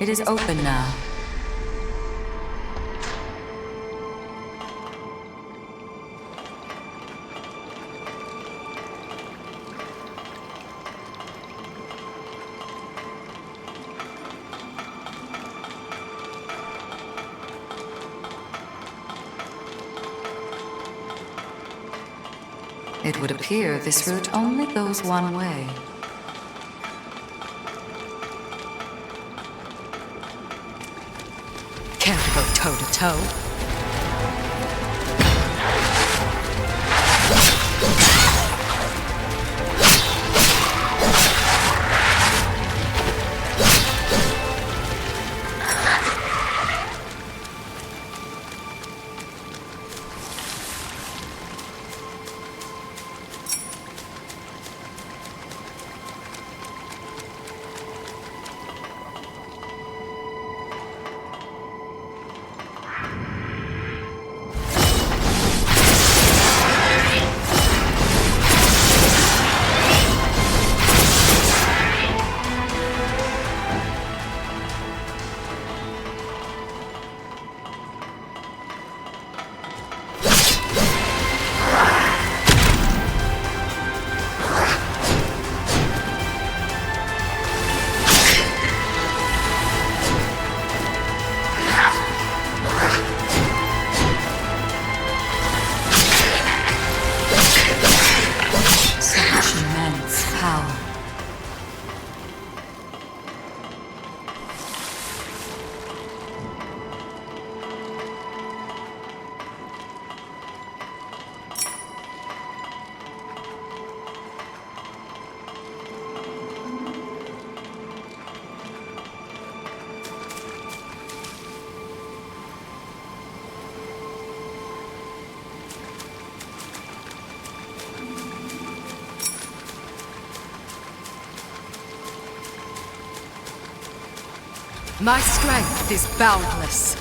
It is open now. It would appear this route only goes one way. Care to go toe-to-toe? My strength is boundless.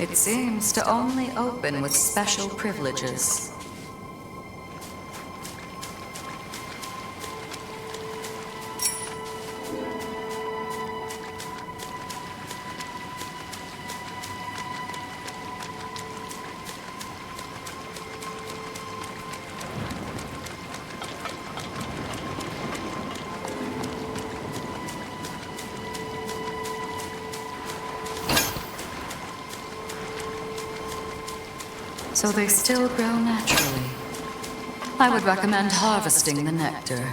It seems to only open with special privileges. So they still grow naturally. I would recommend harvesting the nectar.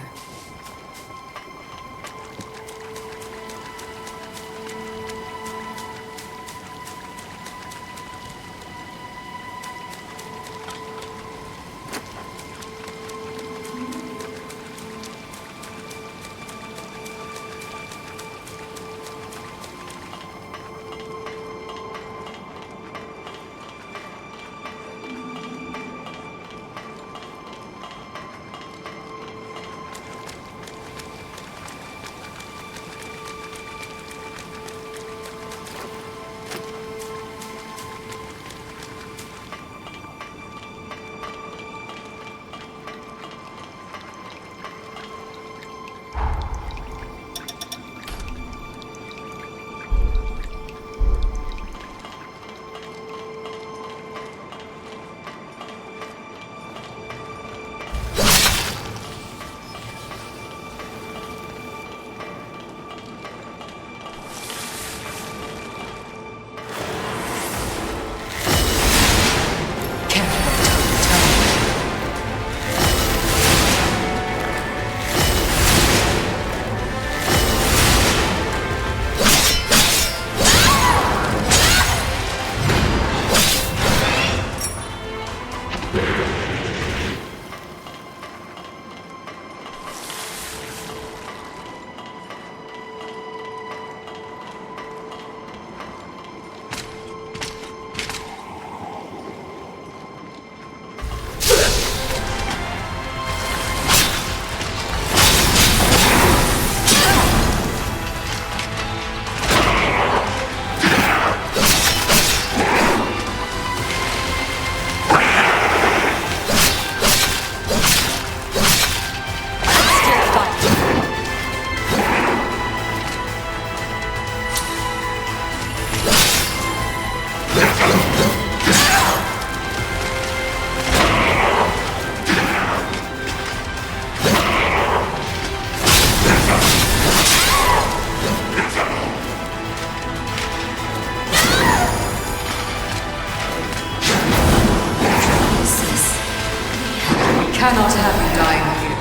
cannot have you dying here.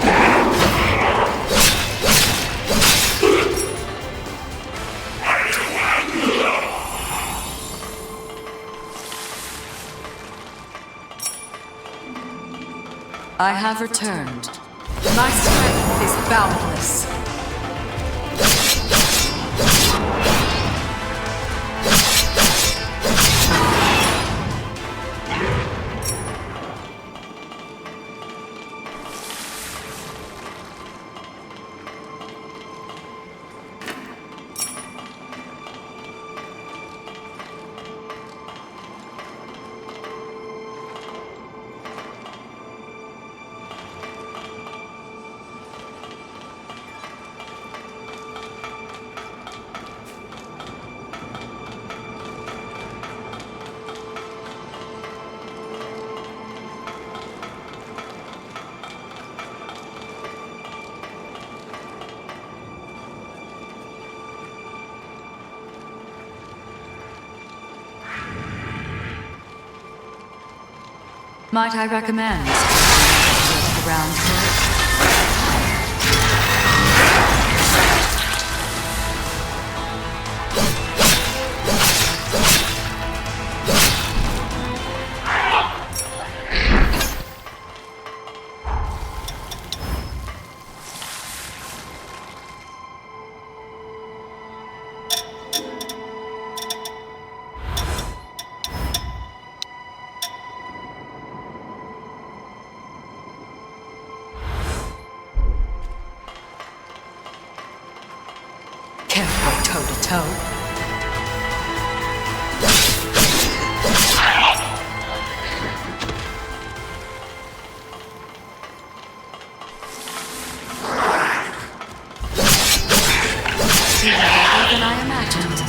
I have returned. My strength is boundless. Might I recommend around here? Careful toe-to-toe. Better than I imagined.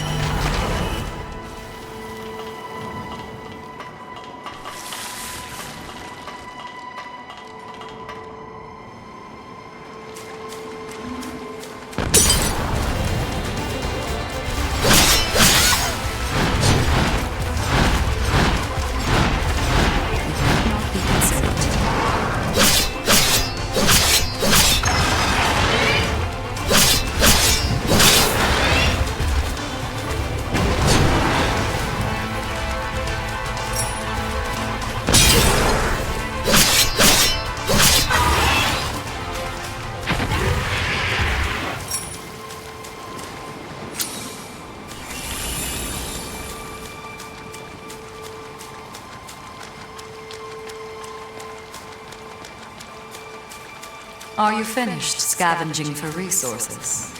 Are you finished scavenging for resources?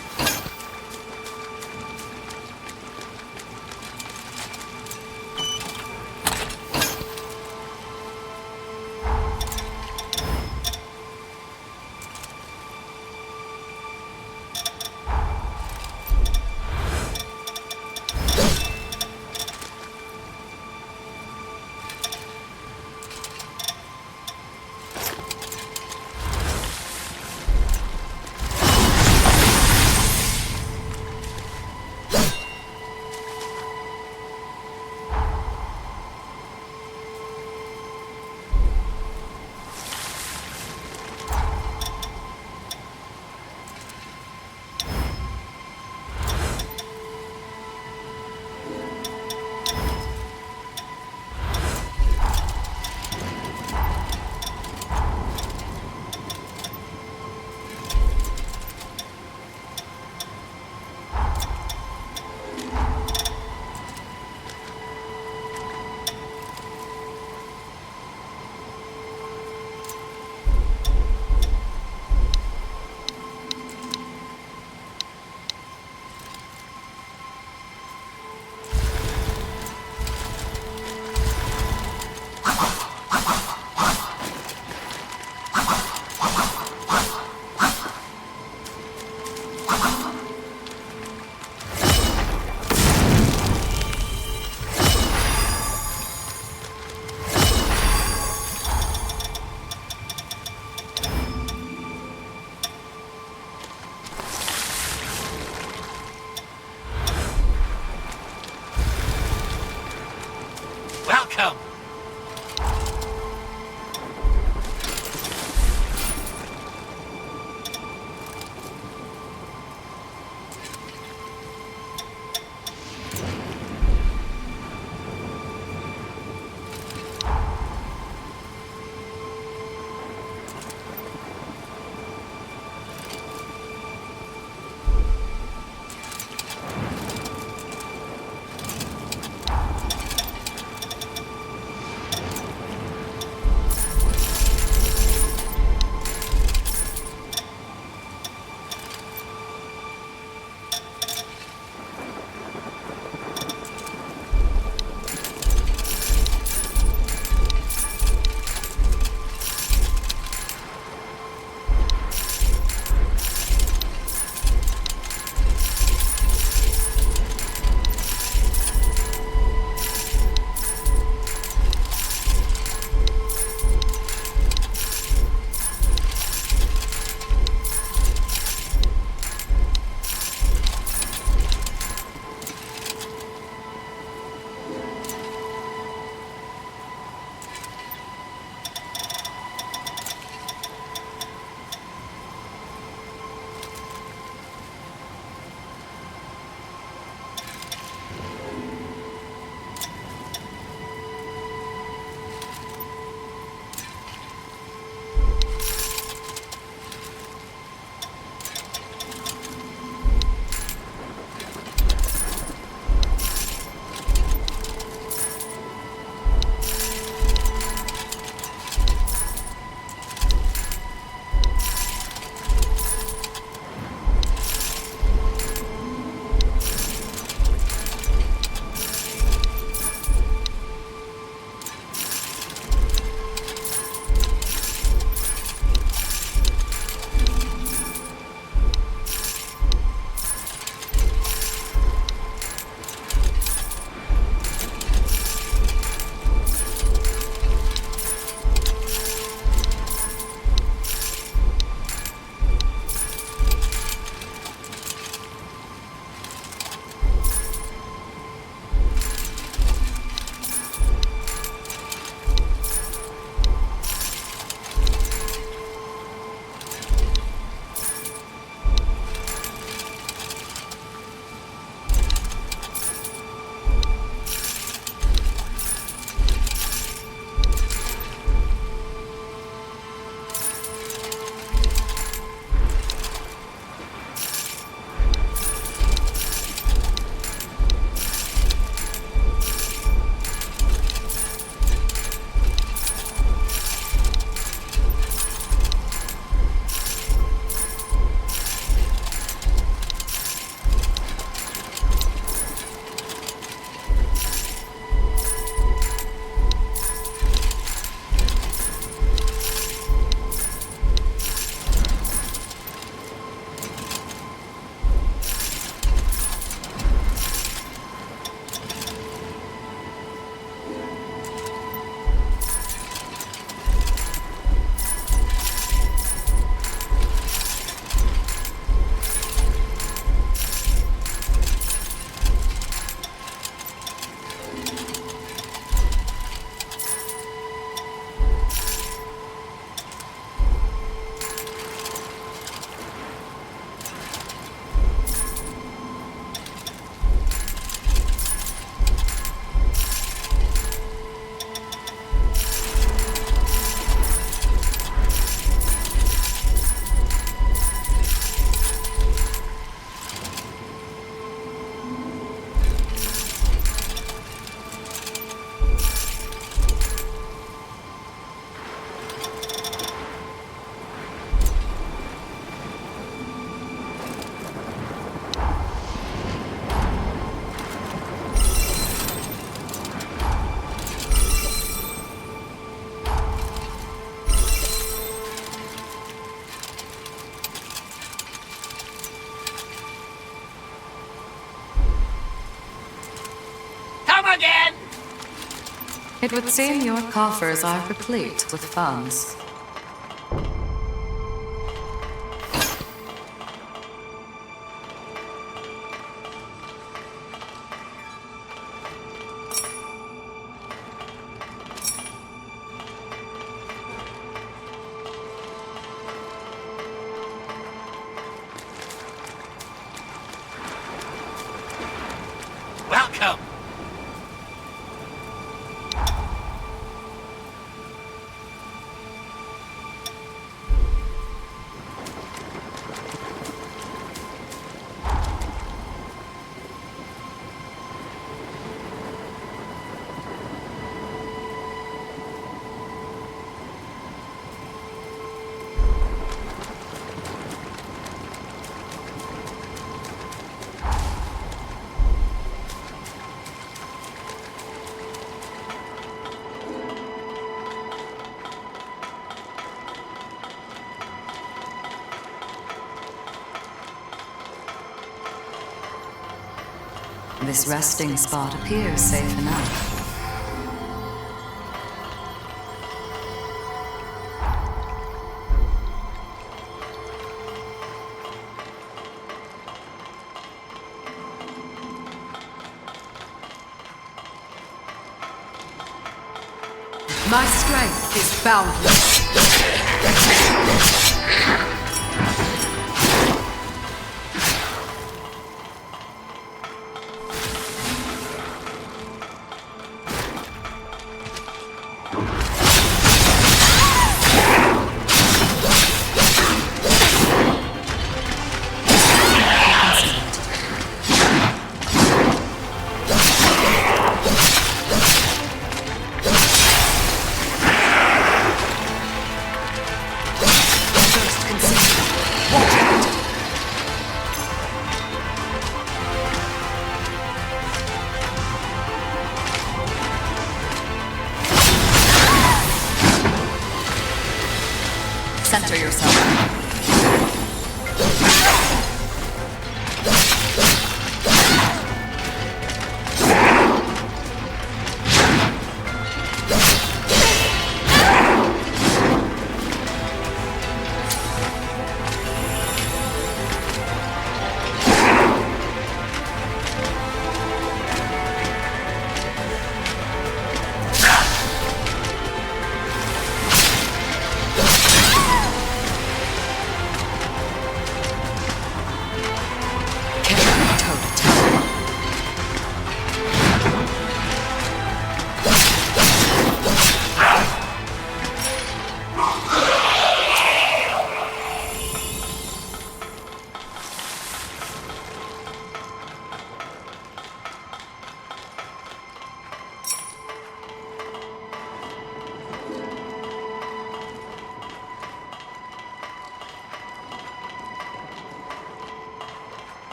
It would seem your coffers are replete with funds. Welcome! This resting spot appears safe enough. My strength is boundless. Center yourself.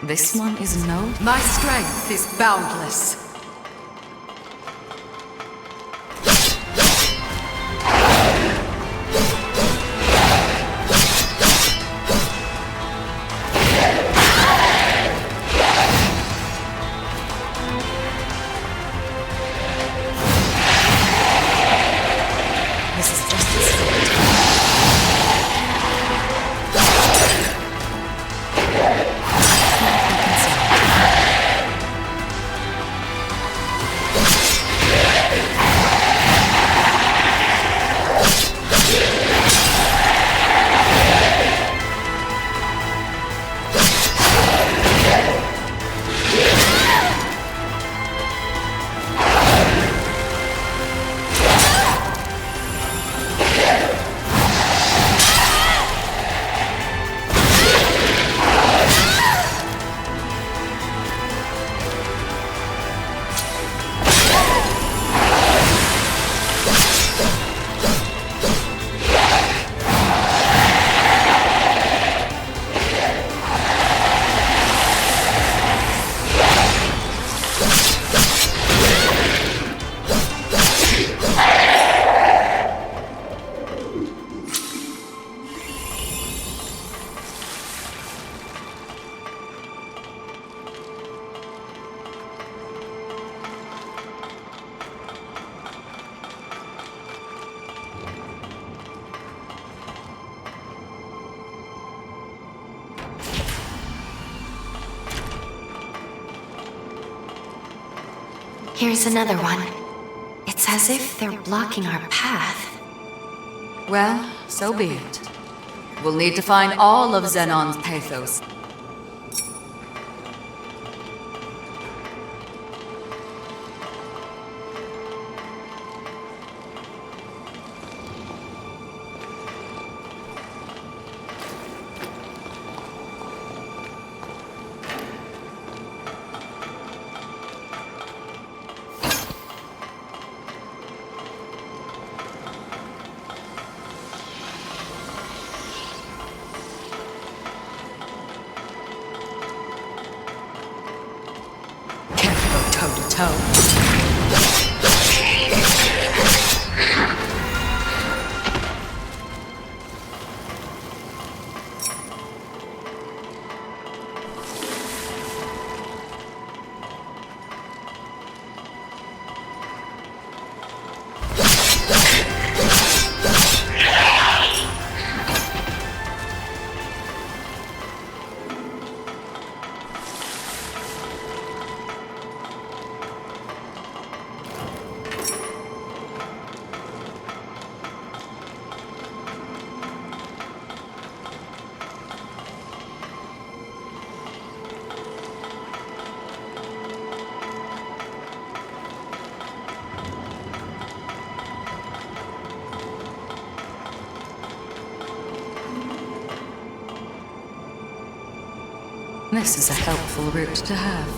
This one is no. My strength is boundless. This is just the start. Here's another one. It's as if they're blocking our path. Well, so be it. We'll need to find all of Xenon's pathos. Toe to toe. This is a helpful route to have.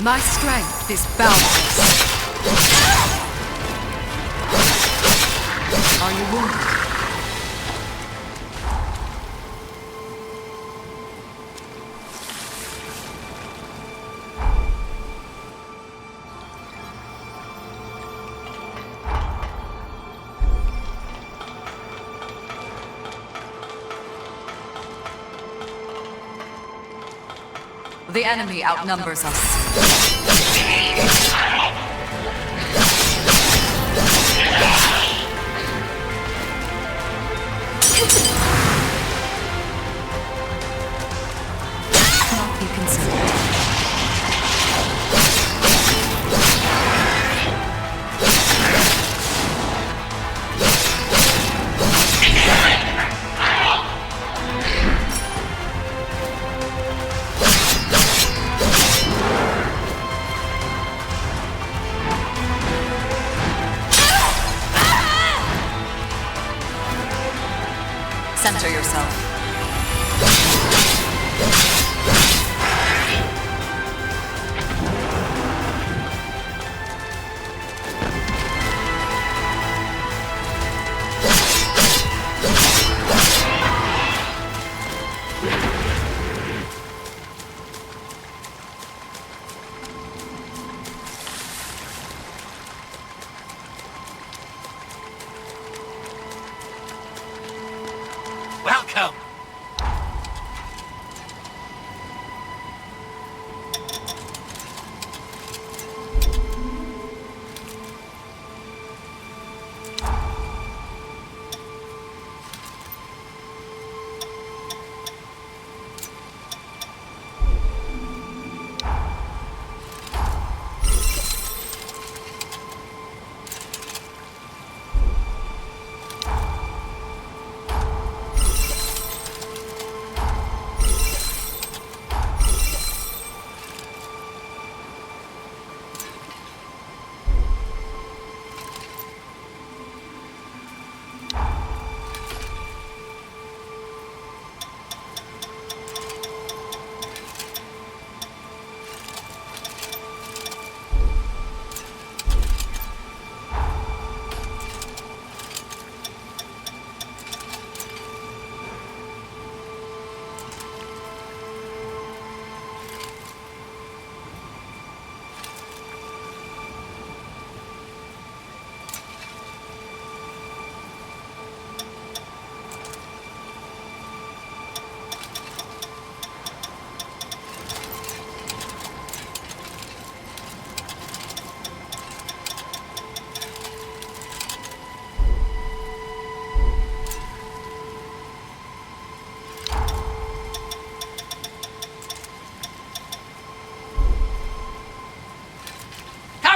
My strength is boundless. Are you wounded? The enemy outnumbers us. Cannot be considered. Center yourself. Welcome!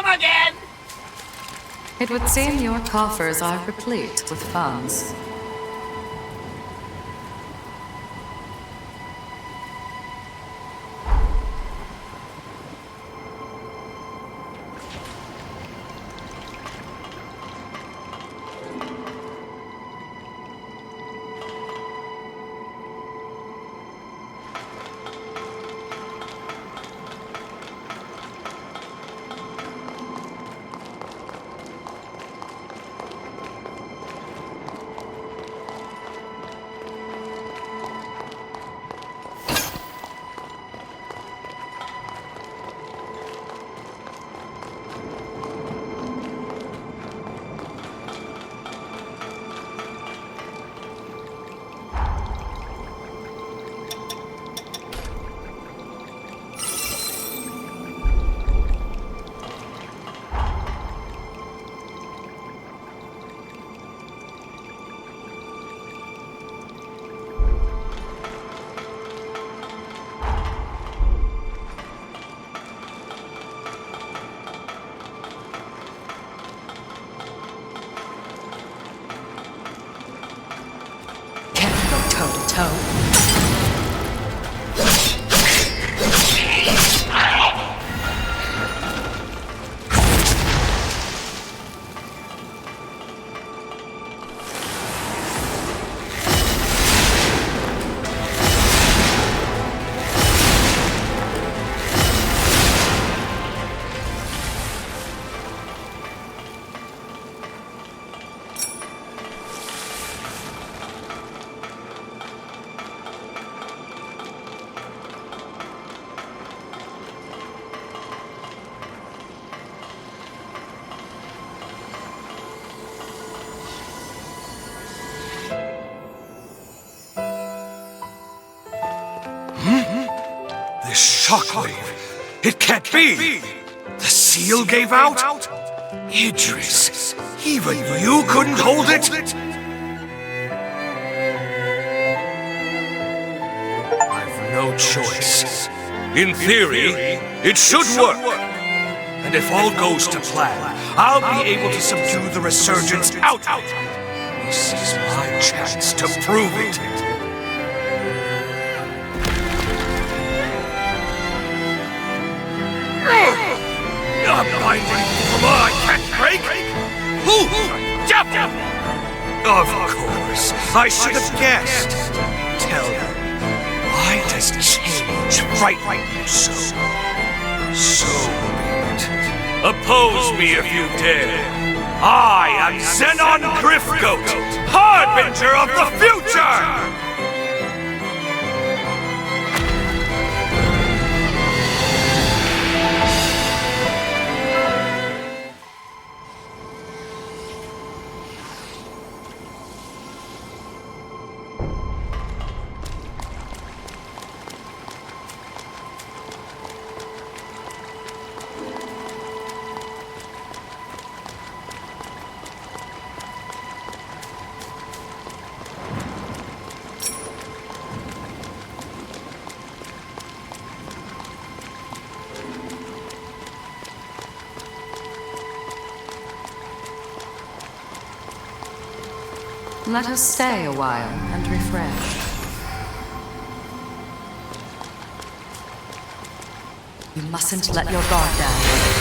Again! It would seem your coffers are replete with funds. Shockwave! It can't be! The seal gave out? Idris, even you couldn't hold it? I've no choice. In theory, it should work. And if all goes to plan, I'll be able to subdue the resurgence out. This is my chance to prove it. I'm binding from I can't break. Jump! Of course, I should have guessed. Tell me, why does change frighten you so? So be it. Oppose me if you dare. I am Xenon Griffgoat, Harbinger of the Future! Let us stay a while and refresh. You mustn't let your guard down.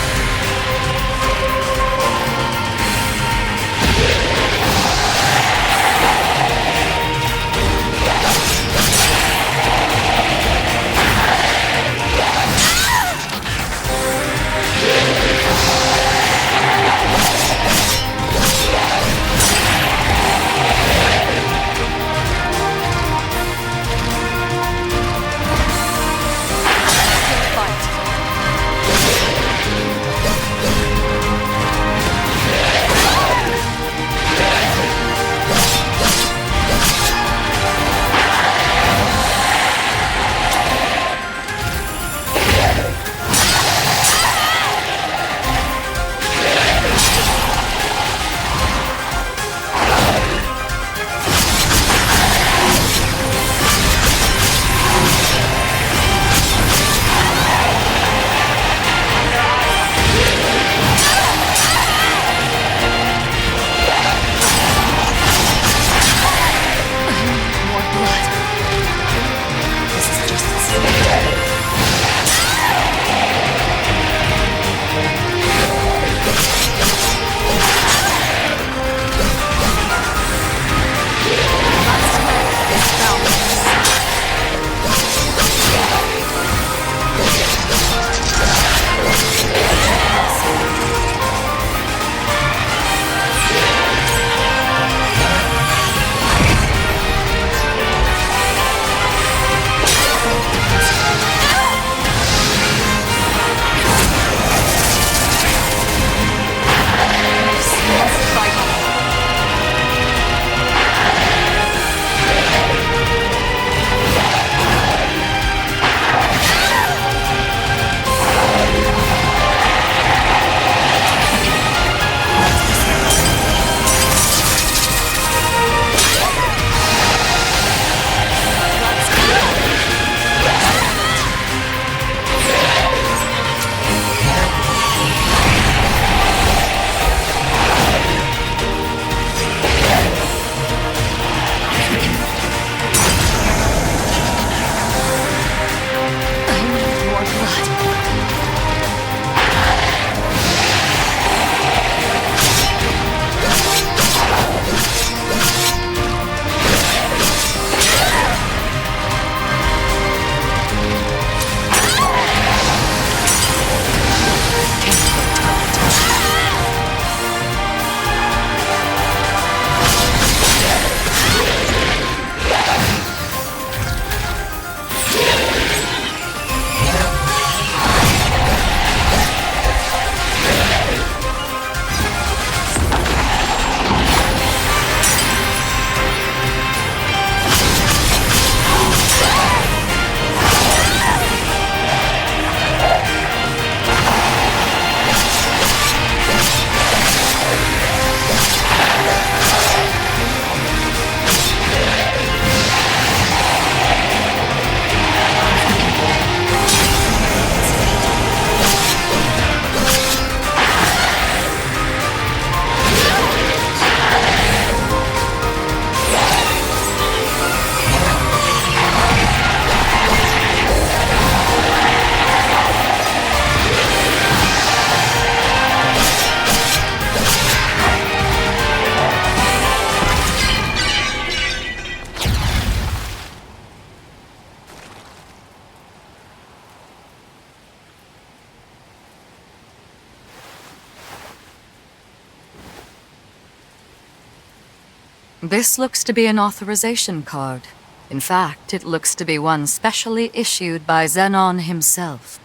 This looks to be an authorization card. In fact, it looks to be one specially issued by Xenon himself.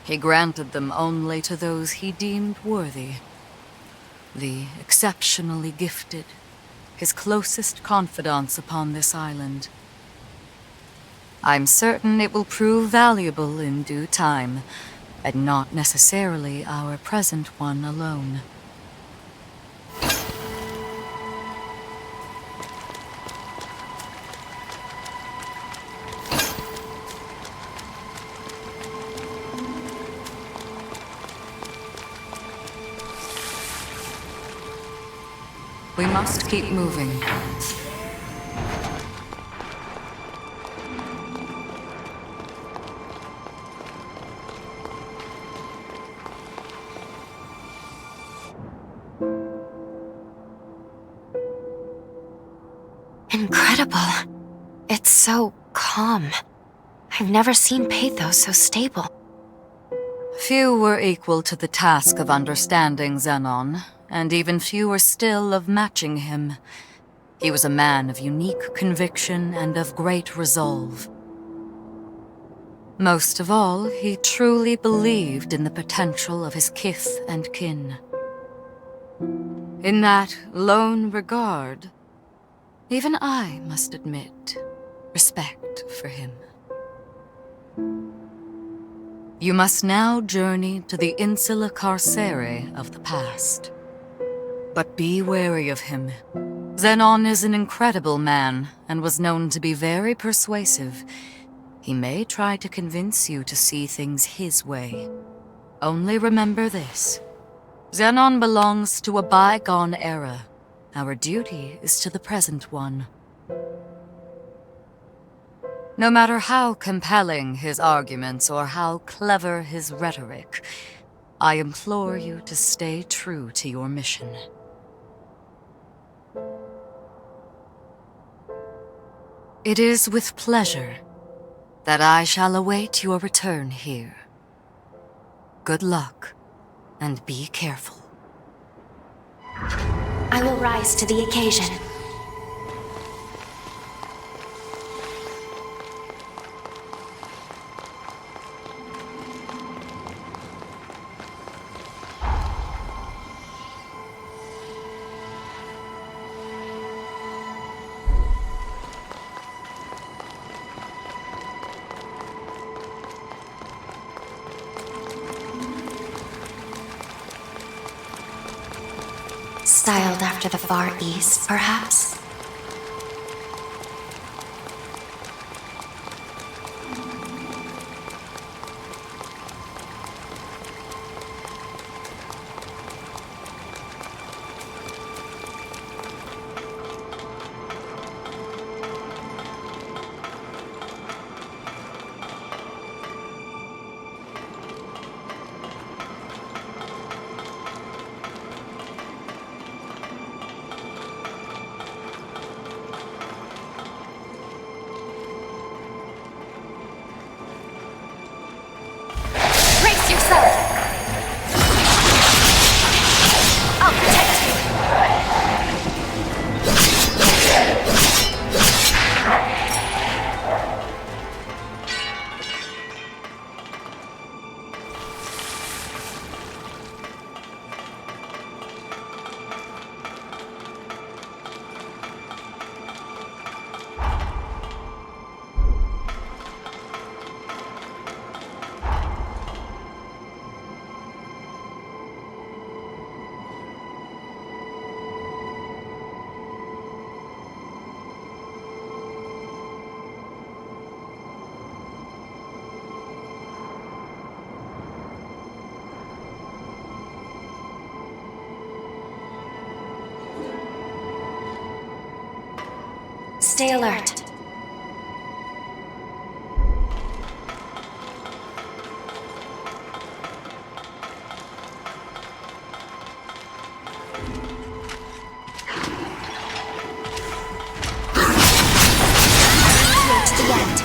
He granted them only to those he deemed worthy. The exceptionally gifted, his closest confidants upon this island. I'm certain it will prove valuable in due time, and not necessarily our present one alone. We must keep moving. Incredible. It's so calm. I've never seen Pathos so stable. Few were equal to the task of understanding Xenon, and even fewer still of matching him. He was a man of unique conviction and of great resolve. Most of all, he truly believed in the potential of his kith and kin. In that lone regard, even I must admit respect for him. You must now journey to the Insula Carcere of the past. But be wary of him. Xenon is an incredible man, and was known to be very persuasive. He may try to convince you to see things his way. Only remember this. Xenon belongs to a bygone era. Our duty is to the present one. No matter how compelling his arguments or how clever his rhetoric, I implore you to stay true to your mission. It is with pleasure that I shall await your return here. Good luck, and be careful. I will rise to the occasion. Styled after the Far East, perhaps? Brace yourself! I'll protect you! Stay alert. To the end.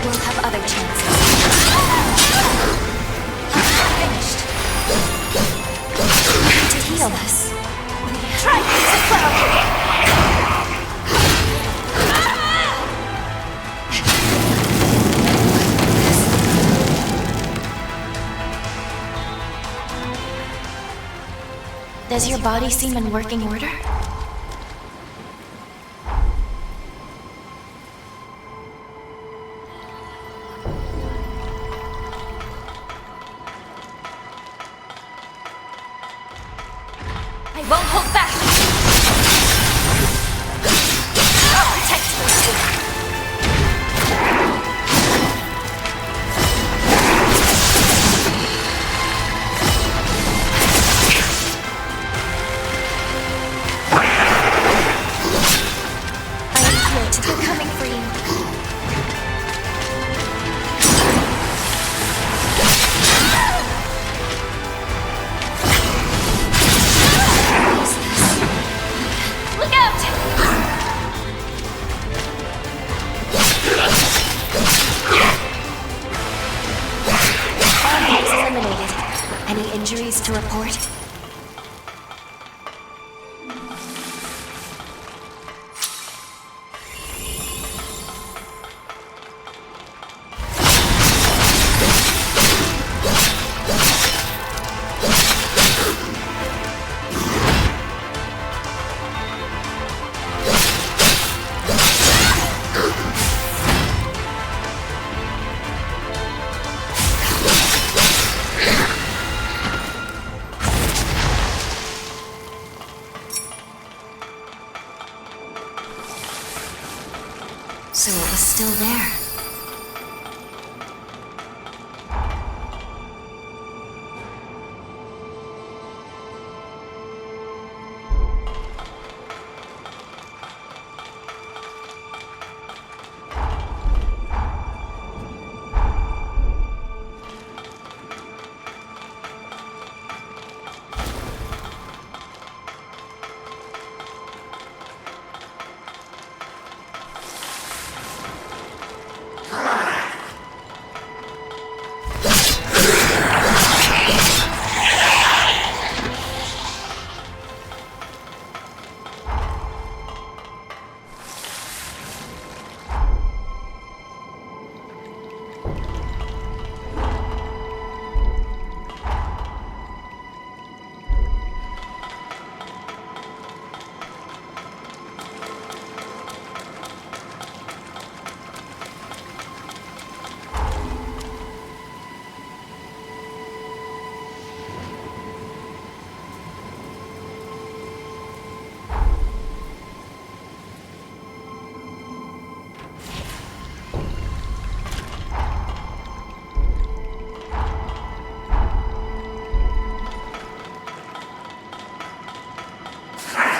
We'll have other chances. Finished. We need to heal us. Try to flow. Does your body seem in working order? I won't hold back! I'll protect those two! They're coming for you. Look out! All enemies eliminated. Any injuries to report? So it was still there.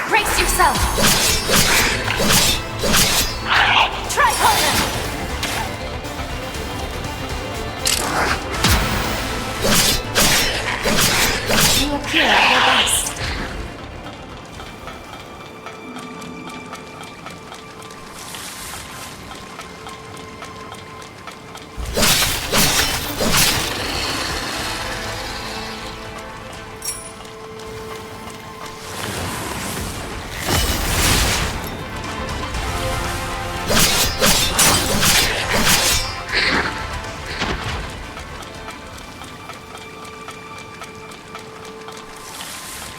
Brace yourself! Try harder! You appear at your best.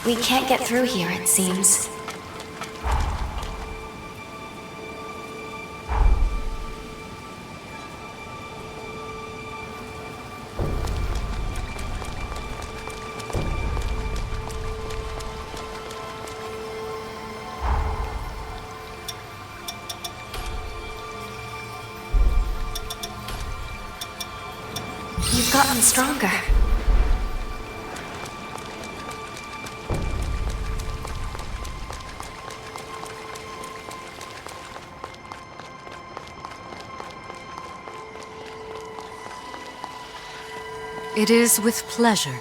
We can't get through here, it seems. You've gotten stronger. It is with pleasure.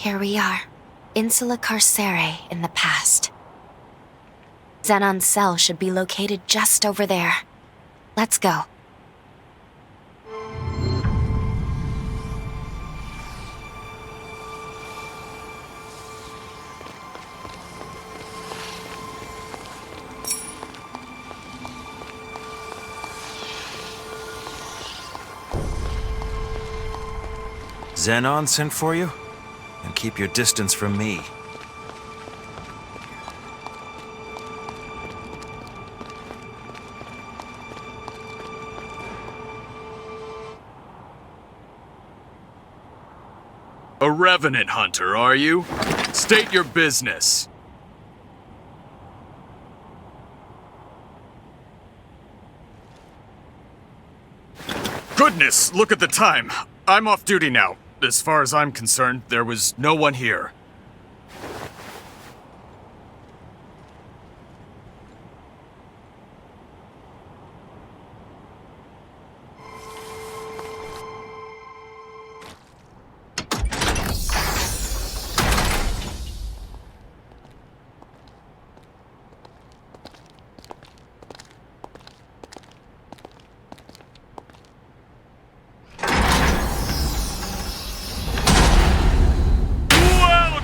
Here we are, Insula Carcere in the past. Zenon's cell should be located just over there. Let's go. Zenon sent for you? And keep your distance from me. A revenant hunter, are you? State your business. Goodness, look at the time. I'm off duty now. As far as I'm concerned, there was no one here.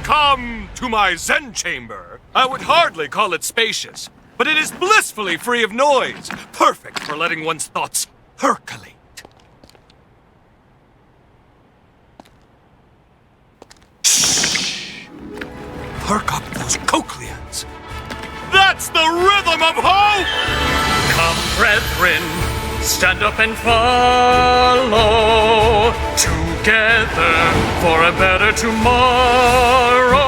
Welcome to my Zen chamber. I would hardly call it spacious, but it is blissfully free of noise, perfect for letting one's thoughts percolate. Shh! Perk up those cochleans. That's the rhythm of hope! Come, brethren, stand up and follow together for a better tomorrow.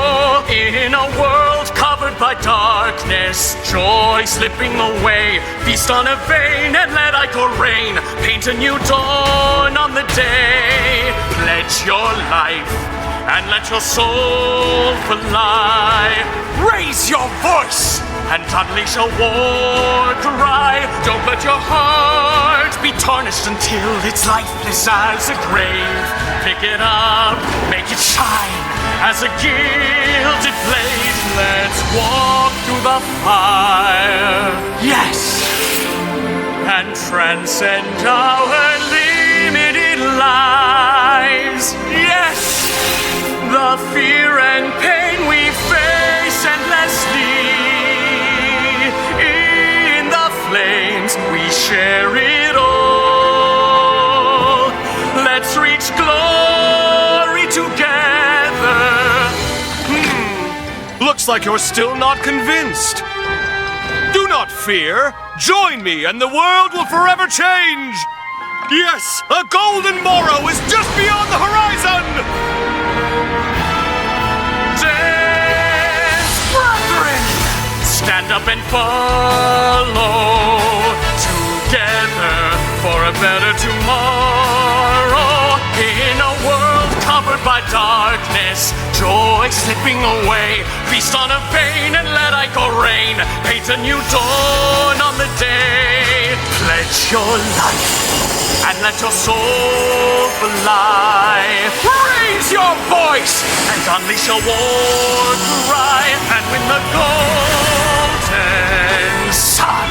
In a world covered by darkness, joy slipping away. Feast on a vein and let ichor rain. Paint a new dawn on the day. Pledge your life and let your soul fly. Raise your voice! And unleash a war cry. Don't let your heart be tarnished until it's lifeless as a grave. Pick it up, make it shine as a gilded blade. Let's walk through the fire, yes, and transcend our limited lives, yes. The fear and pain we face endlessly. Flames, we share it all. Let's reach glory together. Looks like you're still not convinced. Do not fear. Join me and the world will forever change. Yes, a golden morrow is just beyond the horizon. Dance, brethren! Stand up and follow together for a better tomorrow. In a world covered by darkness, joy slipping away. Feast on a vein and let ichor rain. Paint a new dawn on the day. Pledge your life and let your soul fly. Raise your voice and unleash a war cry. And when the golden sun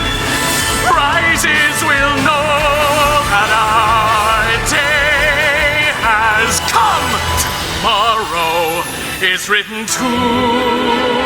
rises, we'll know that our day has come. Tomorrow is written today.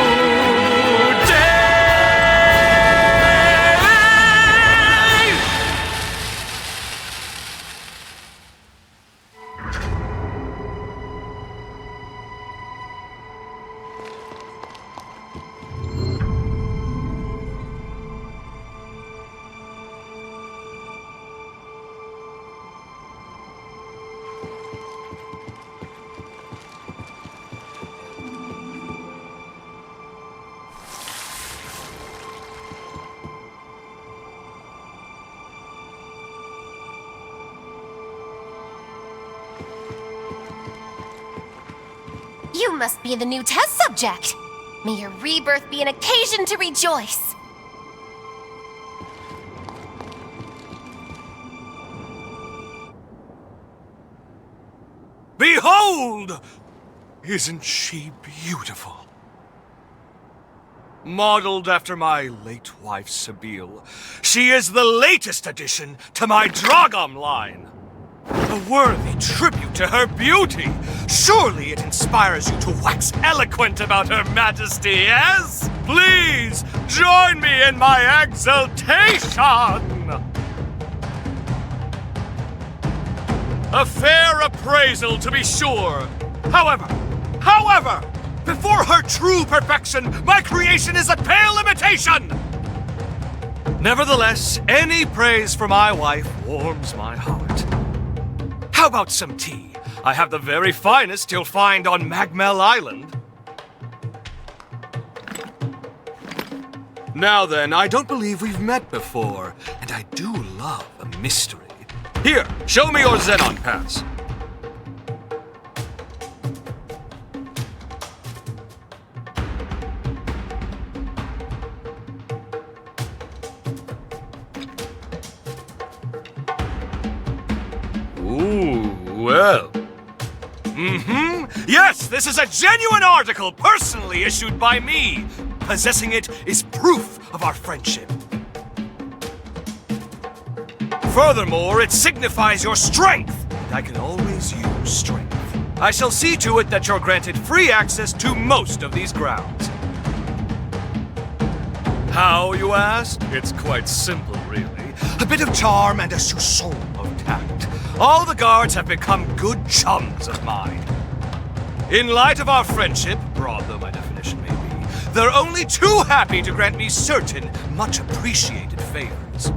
You must be the new test subject. May your rebirth be an occasion to rejoice. Behold! Isn't she beautiful? Modeled after my late wife, Sabine, she is the latest addition to my Dragom line. A worthy tribute to her beauty. Surely it inspires you to wax eloquent about her majesty, yes? Please, join me in my exultation! A fair appraisal, to be sure. However, before her true perfection, my creation is a pale imitation! Nevertheless, any praise for my wife warms my heart. How about some tea? I have the very finest you'll find on Magmel Island. Now then, I don't believe we've met before, and I do love a mystery. Here, show me your Xenon pass. Ooh, well. Yes, this is a genuine article personally issued by me. Possessing it is proof of our friendship. Furthermore, it signifies your strength, and I can always use strength. I shall see to it that you're granted free access to most of these grounds. How, you ask? It's quite simple, really. A bit of charm and a soupçon of tact. All the guards have become good chums of mine. In light of our friendship, broad though my definition may be, they're only too happy to grant me certain, much appreciated favors.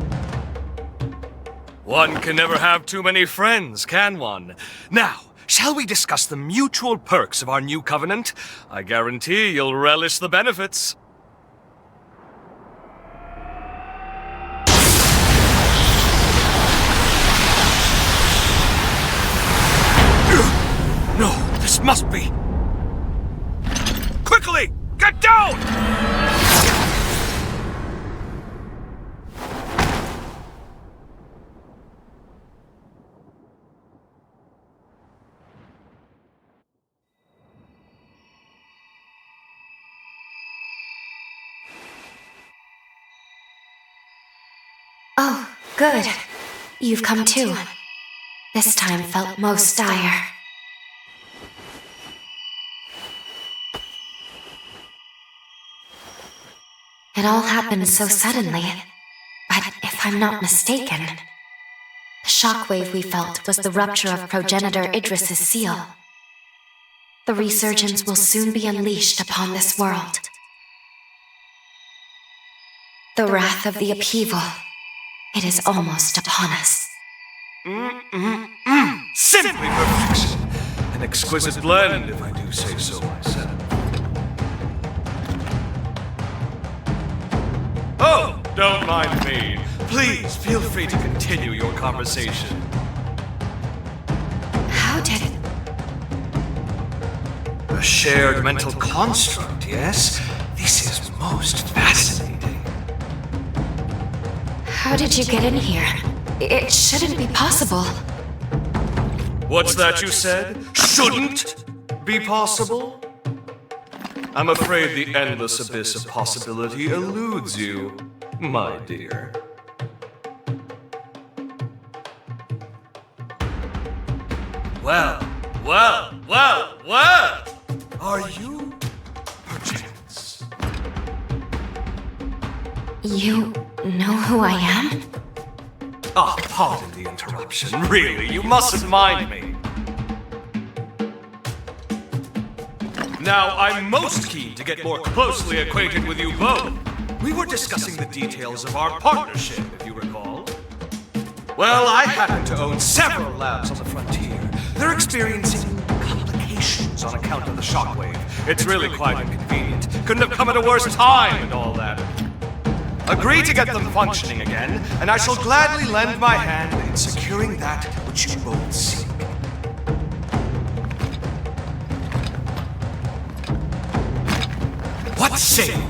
One can never have too many friends, can one? Now, shall we discuss the mutual perks of our new covenant? I guarantee you'll relish the benefits. No, this must be... Quickly! Get down! Oh, good. You've come too. This time felt most dire. It all happened so suddenly, but if I'm not mistaken, the shockwave we felt was the rupture of progenitor Idris's seal. The resurgence will soon be unleashed upon this world. The wrath of the upheaval, it is almost upon us. Simply perfection! An exquisite blend, if I do say so myself. Oh, don't mind me. Please, feel free to continue your conversation. How did... A shared mental construct, yes? This is most fascinating. How did you get in here? It shouldn't be possible. What's that you said? Shouldn't be possible? I'm afraid the endless abyss of possibility eludes you, my dear. Well. Are you, perchance? You know who I am? Ah, pardon the interruption. Really, you mustn't mind me. Now, I'm most keen to get more closely acquainted with you both. We were discussing the details of our partnership, if you recall. Well, I happen to own several labs on the frontier. They're experiencing complications on account of the shockwave. It's really quite inconvenient. Couldn't have come at a worse time and all that. Agree to get them functioning again, and I shall gladly lend my hand in securing that which you both seek. What say you?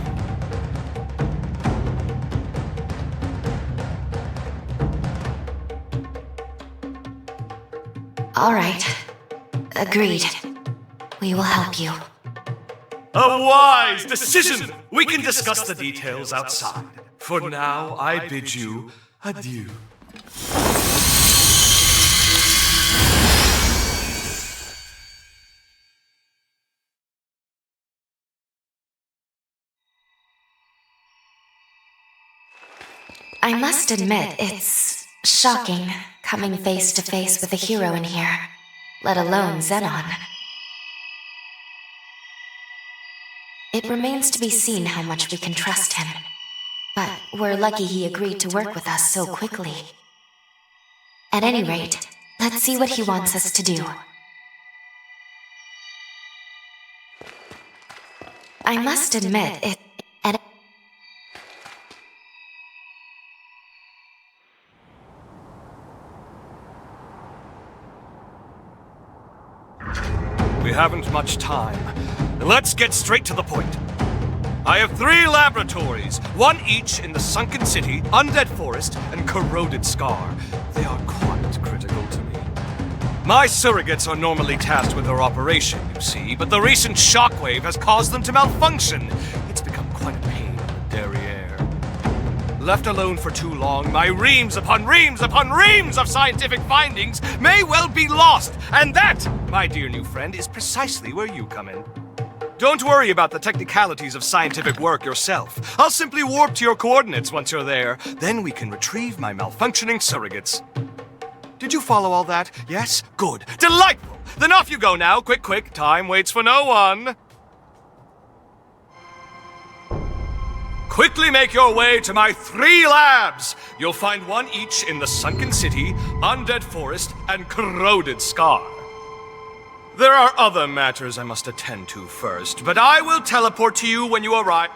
All right. Agreed. We will help you. A wise decision! We can discuss the details outside. For now, I bid you adieu. I must admit, it's shocking coming face to face with a hero in here, let alone Xenon. It remains to be seen how much we can trust him, but we're lucky he agreed to work with us so quickly. At any rate, let's see what he wants us to do. I must admit, We haven't much time. Let's get straight to the point. I have 3 laboratories, one each in the Sunken City, Undead Forest, and Corroded Scar. They are quite critical to me. My surrogates are normally tasked with their operation, you see, but the recent shockwave has caused them to malfunction. It's become quite a pain in the derriere. Left alone for too long, my reams upon reams upon reams of scientific findings may well be lost, and that, my dear new friend, is precisely where you come in. Don't worry about the technicalities of scientific work yourself. I'll simply warp to your coordinates once you're there. Then we can retrieve my malfunctioning surrogates. Did you follow all that? Yes? Good. Delightful! Then off you go now. Quick, quick. Time waits for no one. Quickly make your way to my 3 labs. You'll find one each in the Sunken City, Undead Forest, and Corroded Scar. There are other matters I must attend to first, but I will teleport to you when you arrive.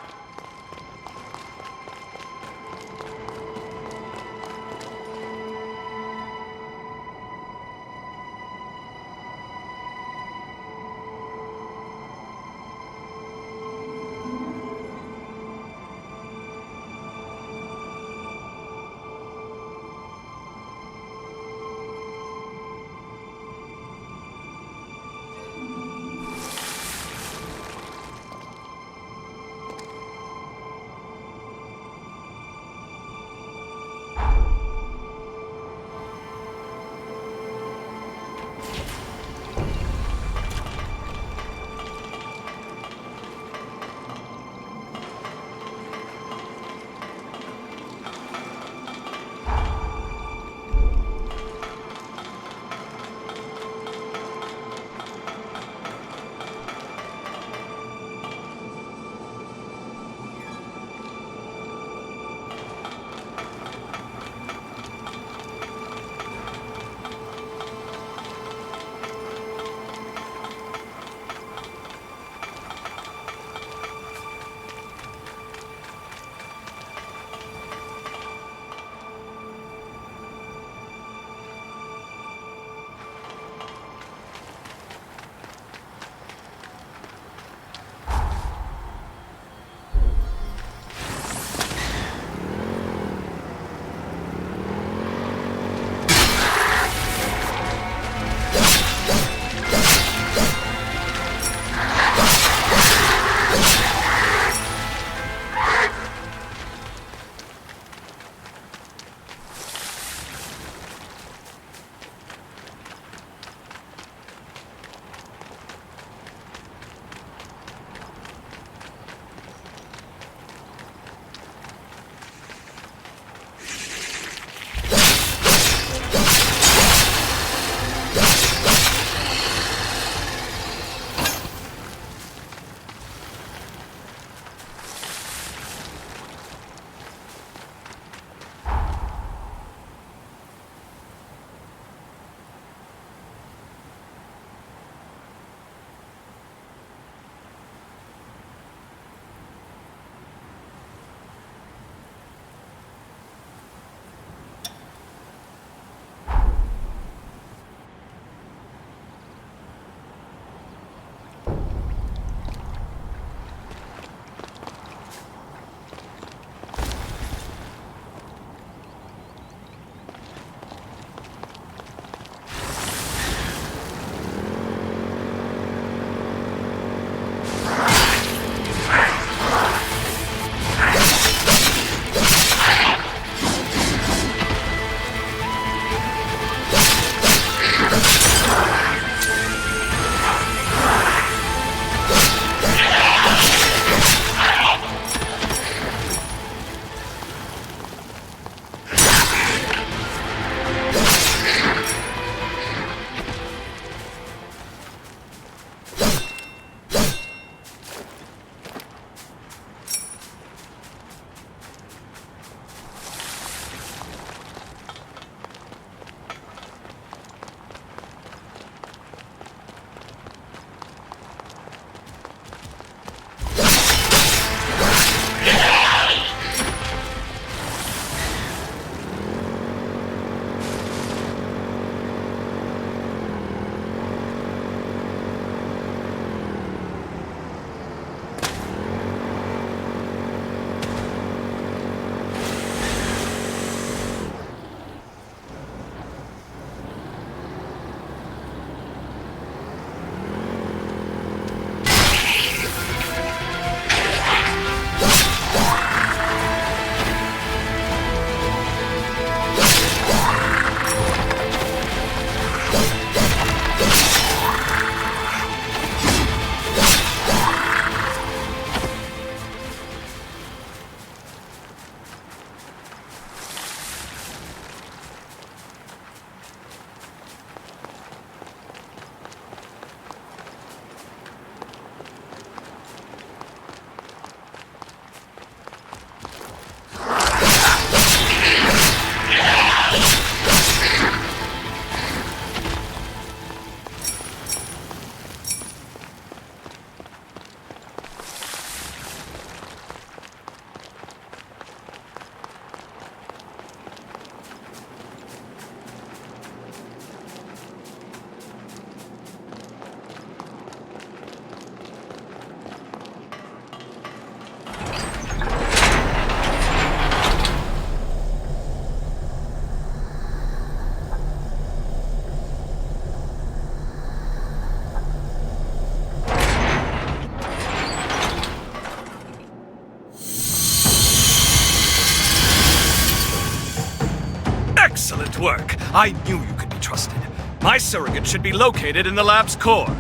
Excellent work. I knew you could be trusted. My surrogate should be located in the lab's core.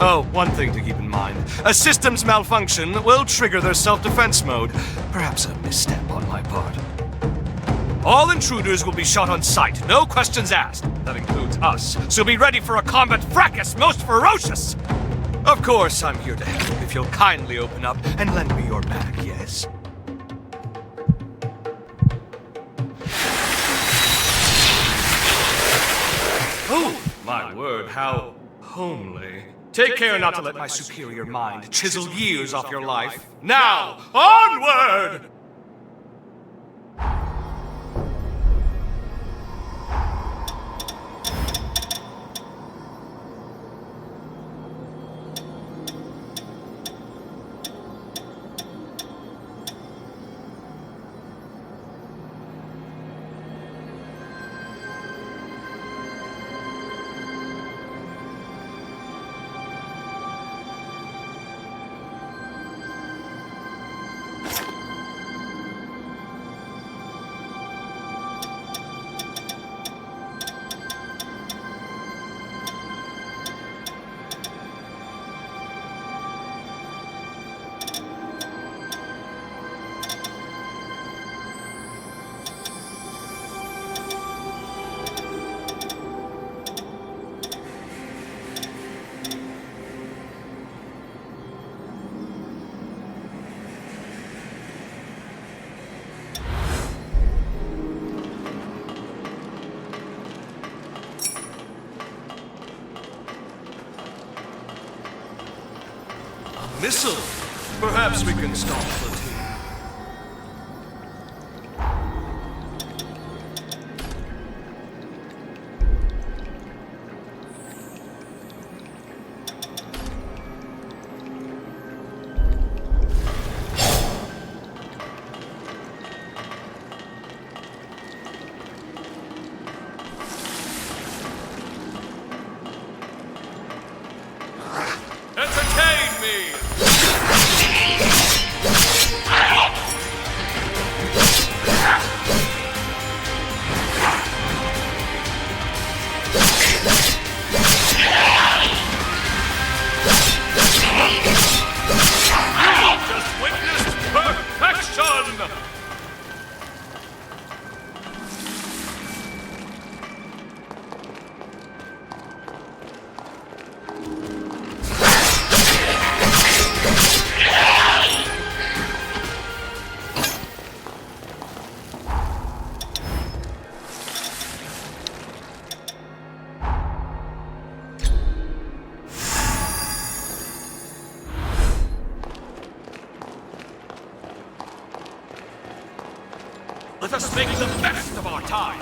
Oh, one thing to keep in mind. A system's malfunction will trigger their self-defense mode. Perhaps a misstep on my part. All intruders will be shot on sight, no questions asked. That includes us. So be ready for a combat fracas most ferocious! Of course, I'm here to help if you'll kindly open up and lend me your back, yes? Oh, my word, how homely. Take care not to let my superior mind chisel years off your life. Now, onward! Missile! Perhaps we can stop the team. Entertain me! Just witnessed perfection! Let us make the best of our time!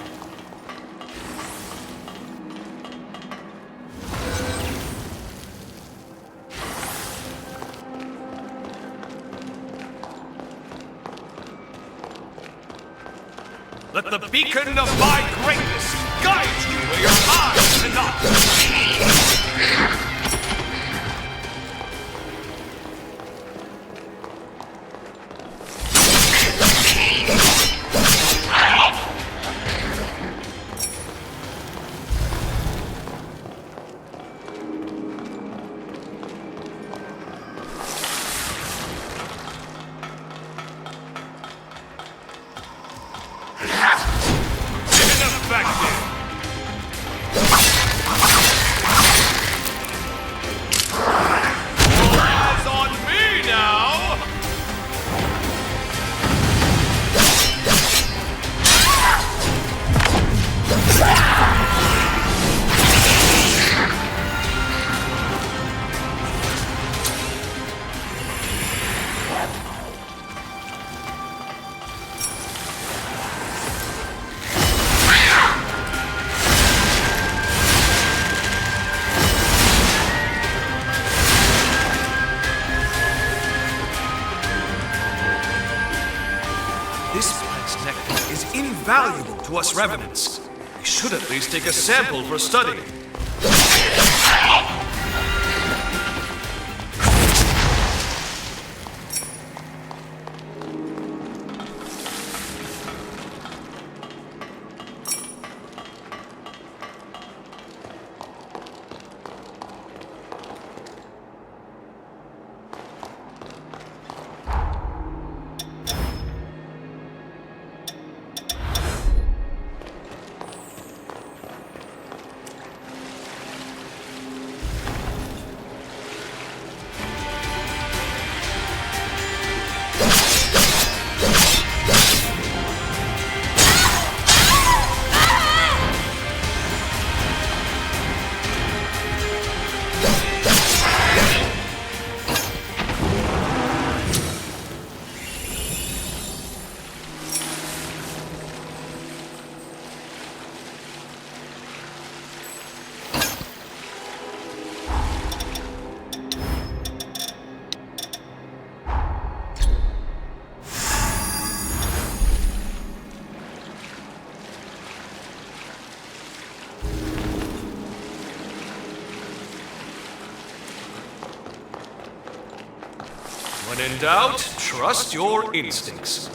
Let the beacon of my greatness guide you where your eyes cannot! Invaluable to us revenants. We should at least take a sample for study. in doubt, trust your instincts.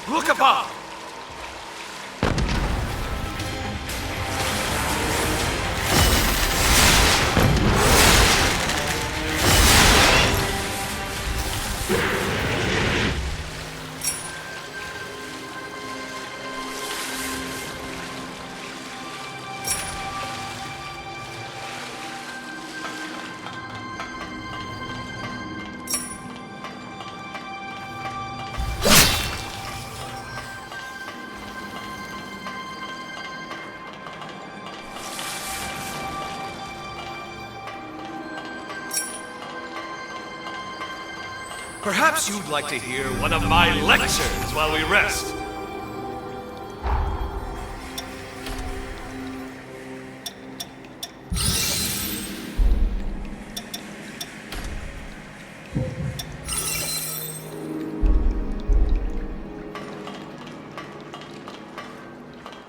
Look above! Perhaps you'd like to hear one of my lectures while we rest.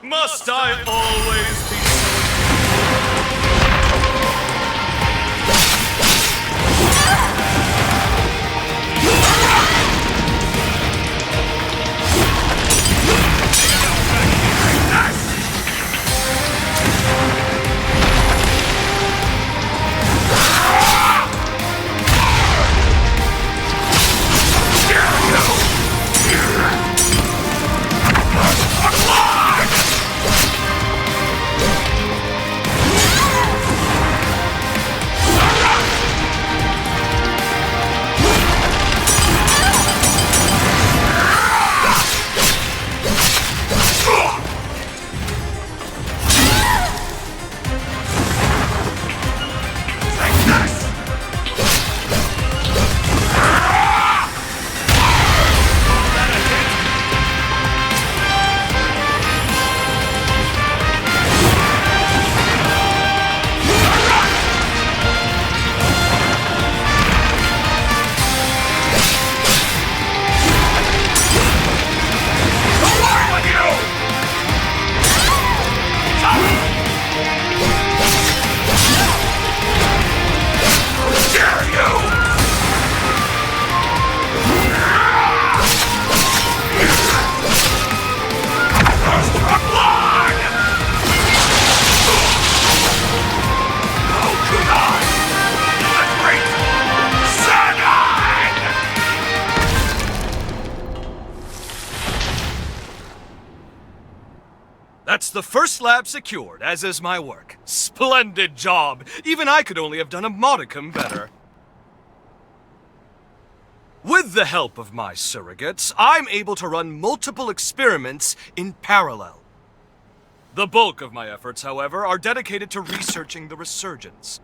Must I always be That's the first lab secured, as is my work. Splendid job! Even I could only have done a modicum better. With the help of my surrogates, I'm able to run multiple experiments in parallel. The bulk of my efforts, however, are dedicated to researching the resurgence.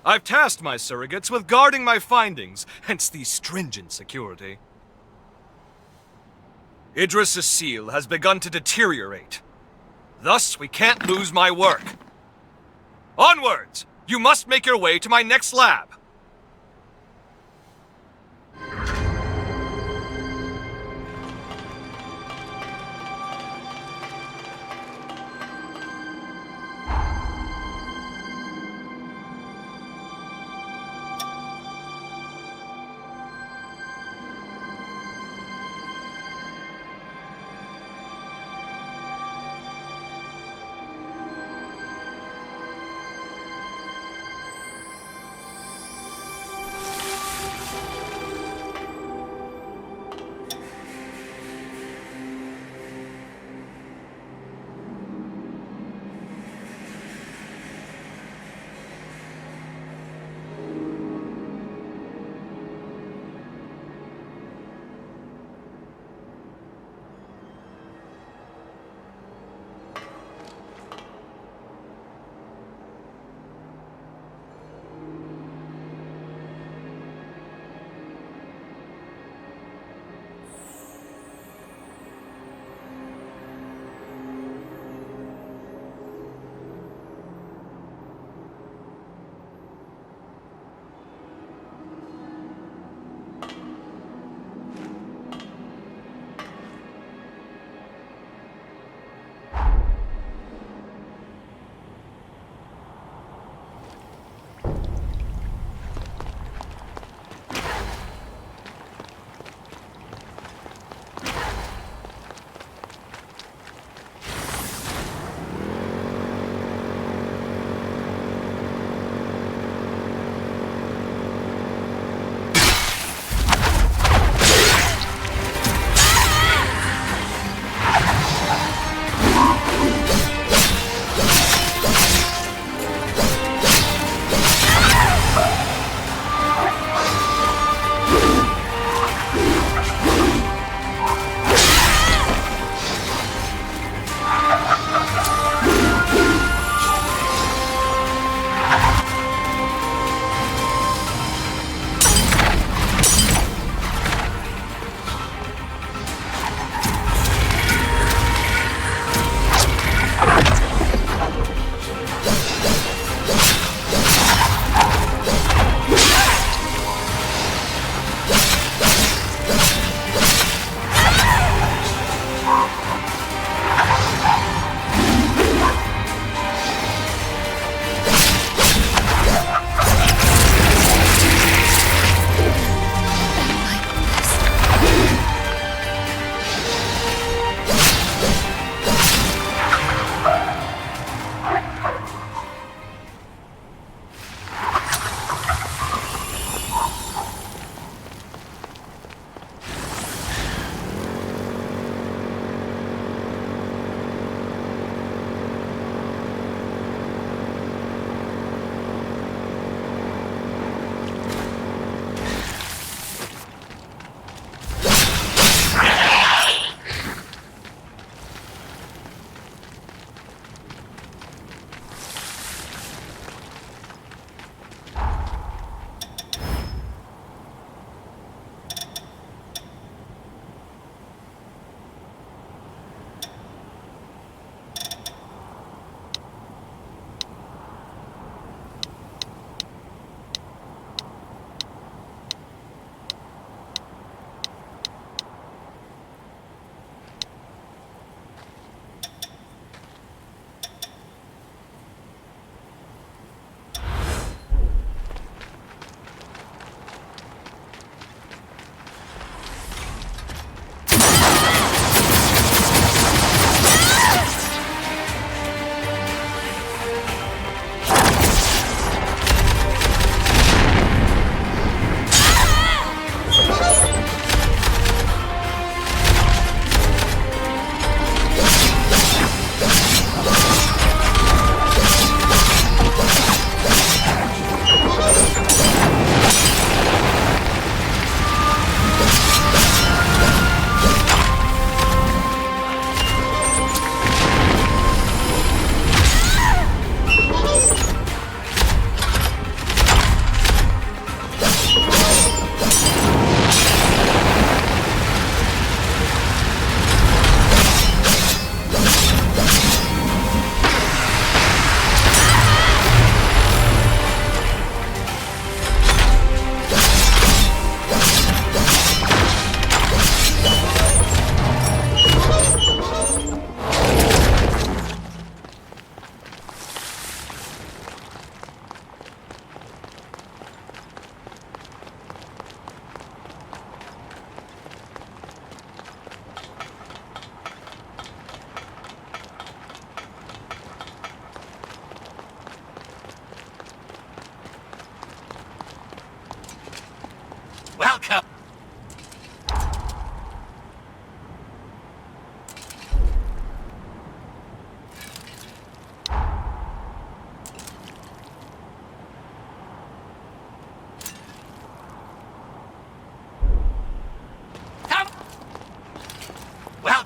I've tasked my surrogates with guarding my findings, hence the stringent security. Idris' seal has begun to deteriorate. Thus, we can't lose my work. Onwards! You must make your way to my next lab.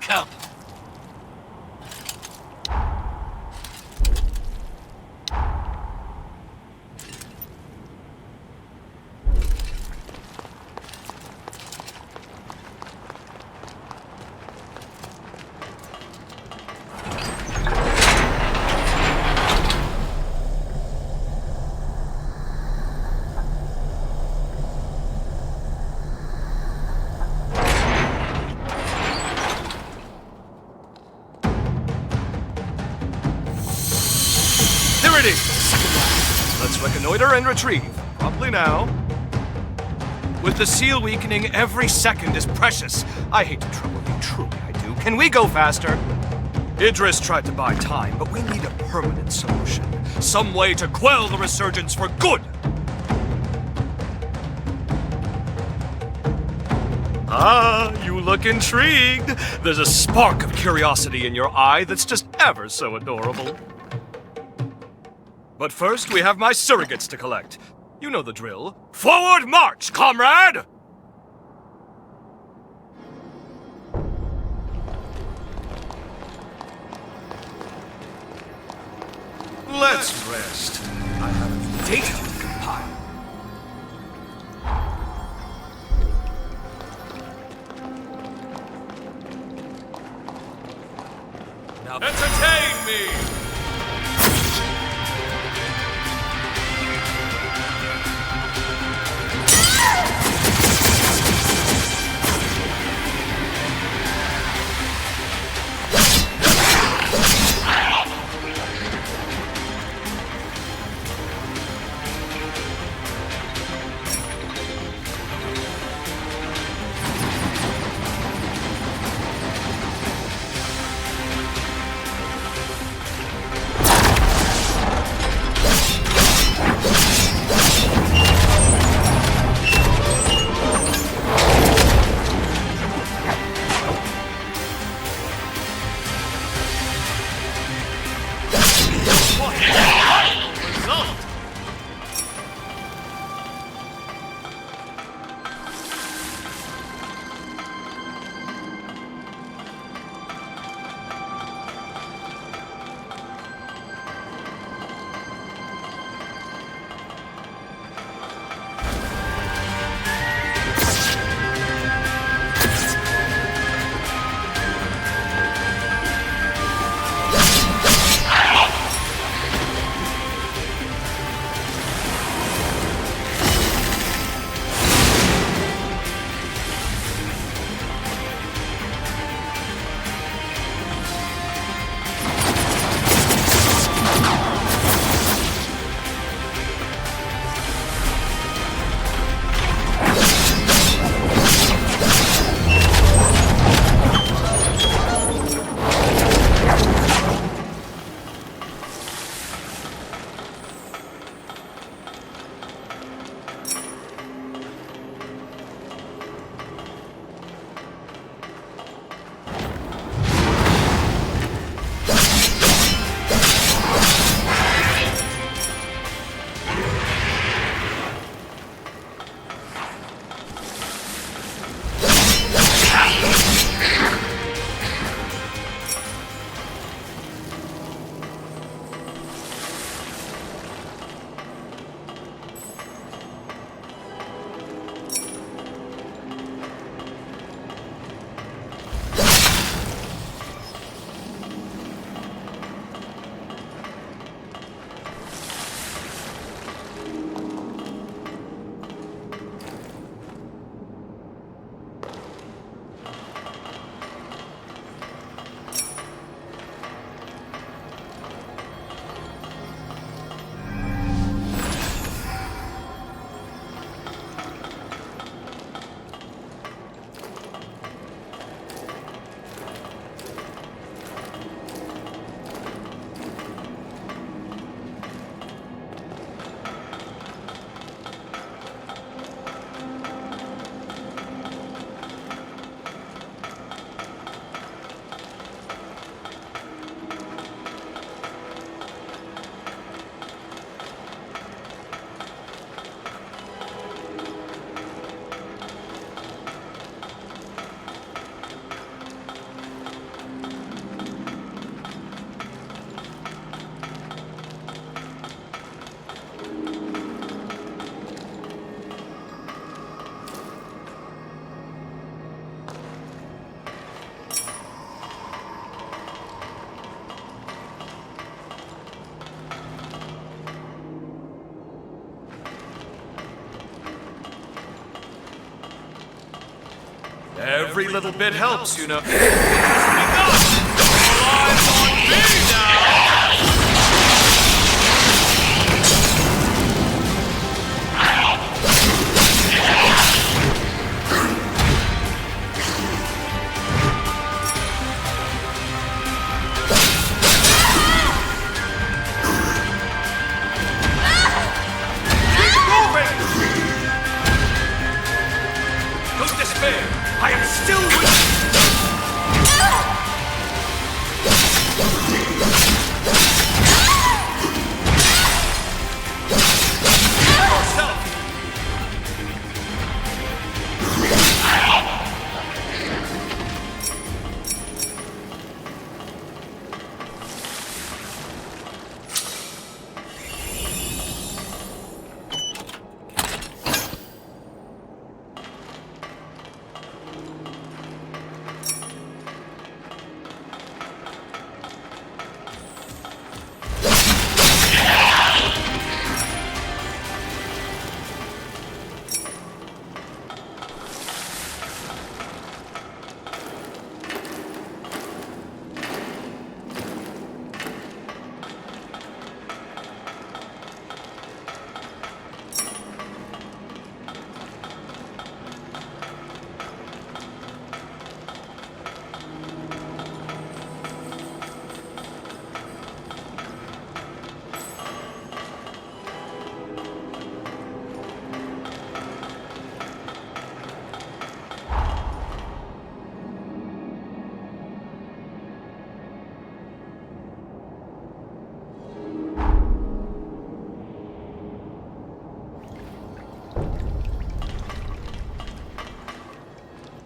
Welcome. Here it is, the second round. Let's reconnoiter and retrieve. Probably now. With the seal weakening, every second is precious. I hate to trouble you, truly I do. Can we go faster? Idris tried to buy time, but we need a permanent solution. Some way to quell the resurgence for good. Ah, you look intrigued. There's a spark of curiosity in your eye that's just ever so adorable. But first, we have my surrogates to collect. You know the drill. Forward march, comrade! Let's rest. I have data to compile. Now entertain me! Every little bit helps, you know. All eyes on me now! Don't despair! I am still with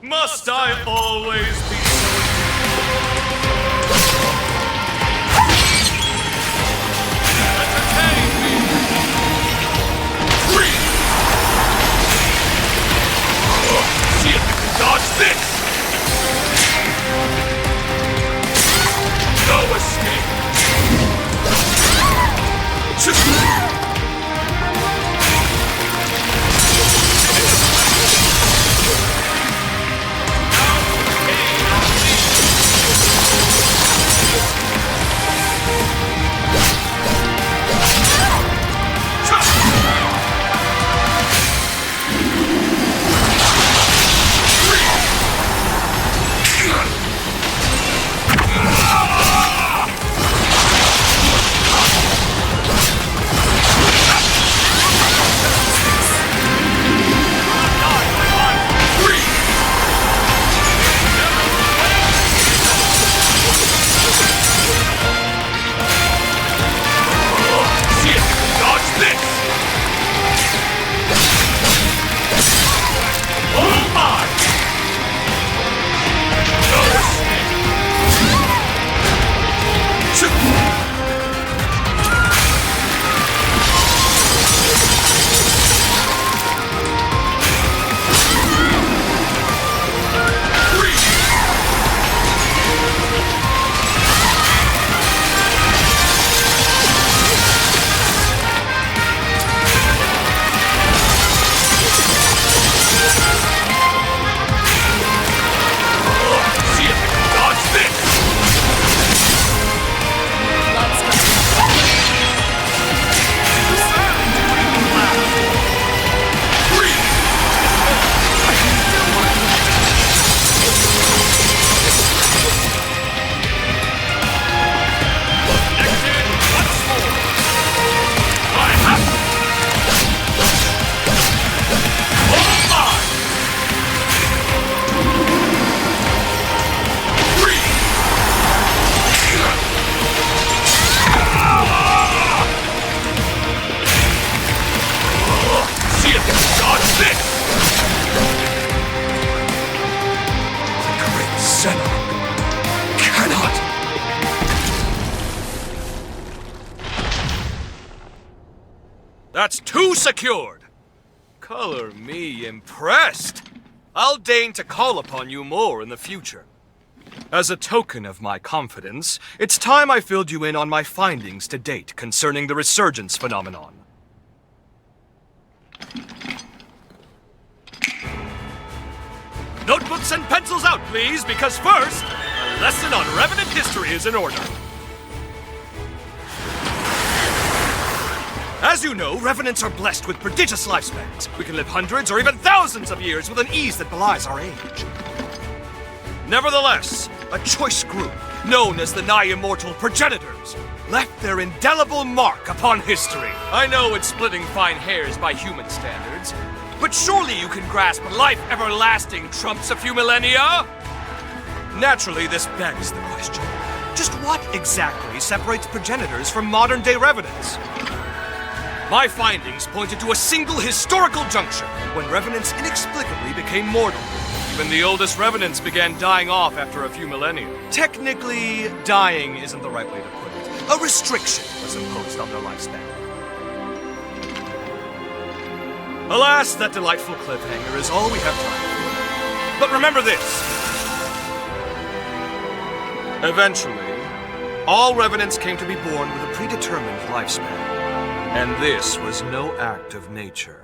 Must I always be entertain me? Freeze! See if you can dodge this! No escape! That's two secured! Color me impressed! I'll deign to call upon you more in the future. As a token of my confidence, it's time I filled you in on my findings to date concerning the resurgence phenomenon. Notebooks and pencils out, please, because first, a lesson on Revenant history is in order. As you know, Revenants are blessed with prodigious lifespans. We can live hundreds or even thousands of years with an ease that belies our age. Nevertheless, a choice group, known as the nigh-immortal Progenitors, left their indelible mark upon history. I know it's splitting fine hairs by human standards, but surely you can grasp life everlasting trumps a few millennia? Naturally, this begs the question. Just what exactly separates Progenitors from modern-day Revenants? My findings pointed to a single historical juncture when Revenants inexplicably became mortal. Even the oldest Revenants began dying off after a few millennia. Technically, dying isn't the right way to put it. A restriction was imposed on their lifespan. Alas, that delightful cliffhanger is all we have time for. But remember this. Eventually, all Revenants came to be born with a predetermined lifespan. And this was no act of nature.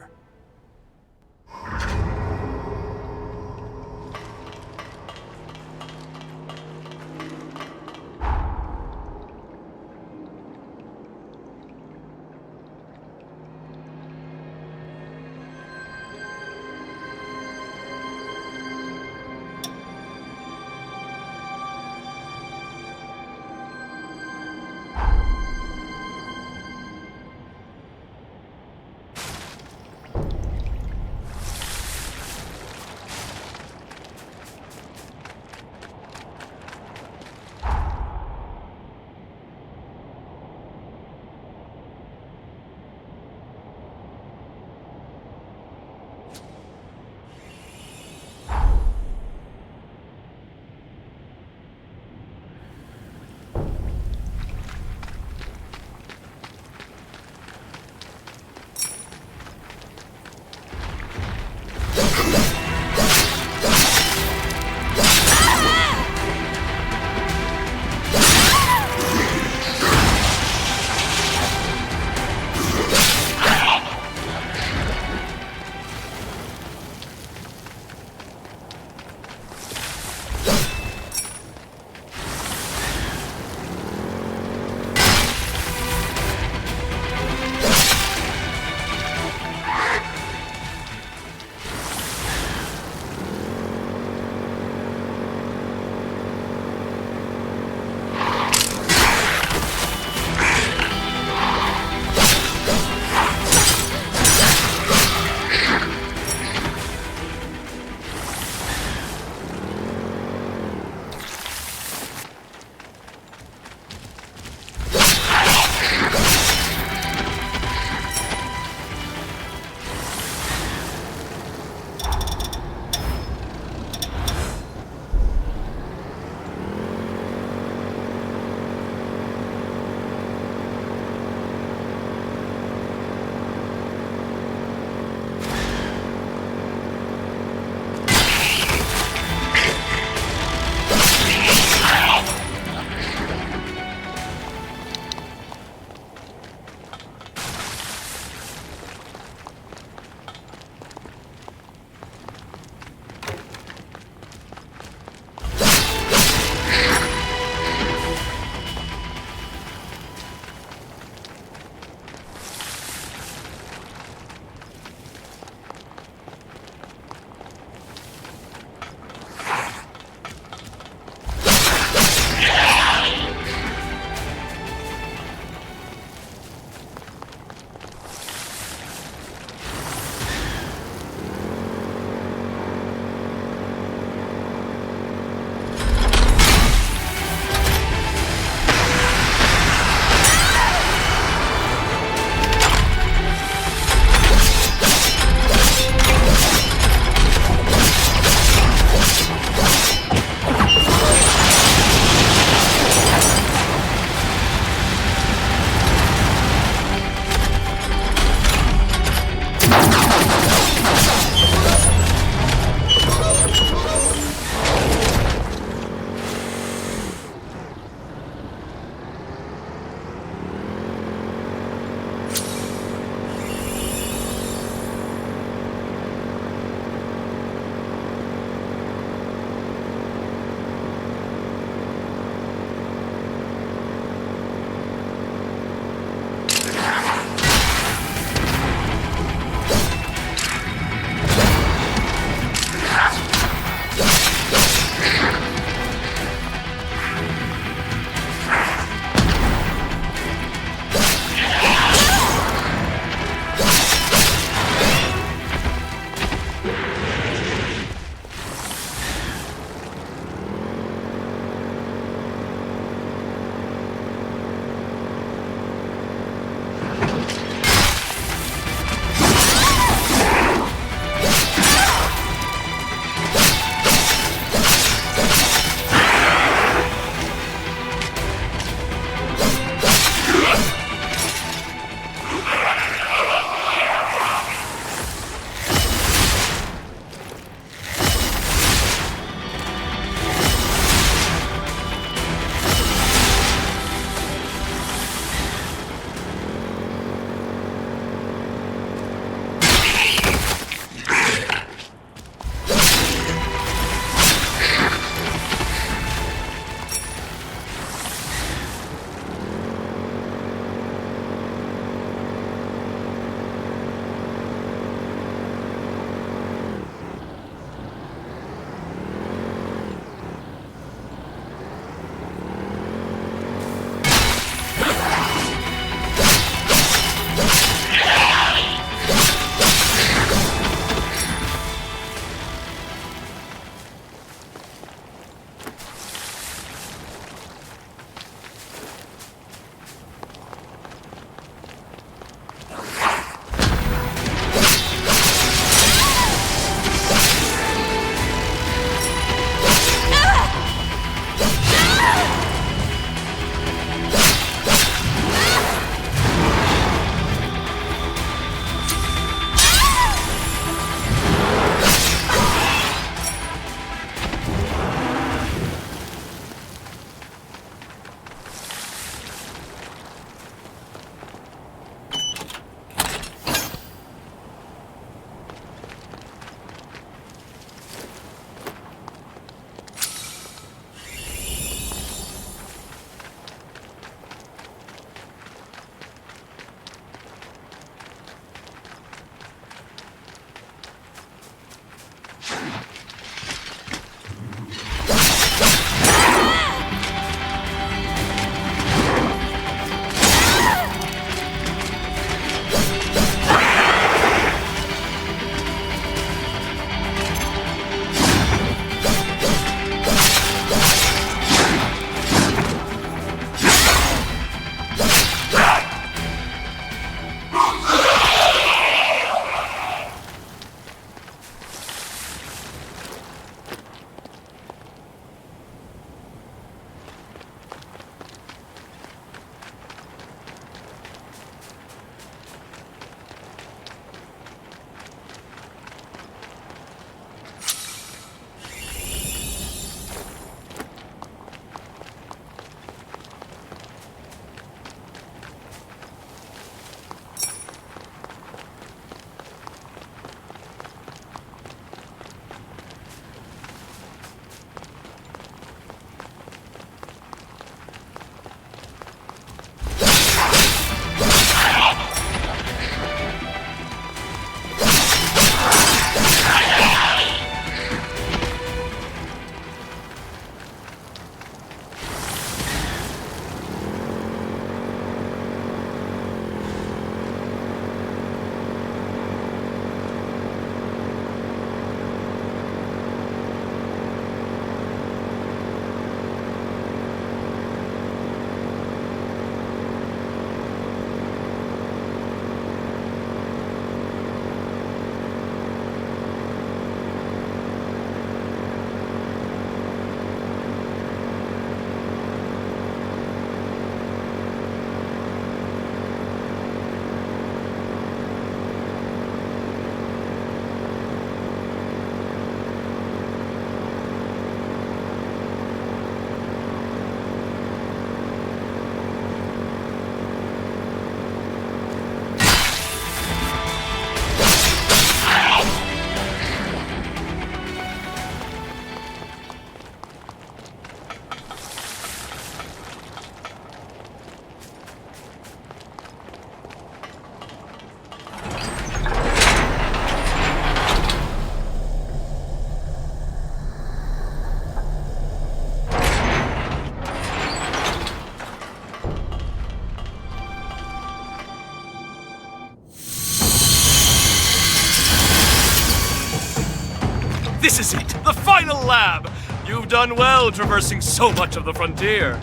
This is it, the final lab! You've done well traversing so much of the frontier.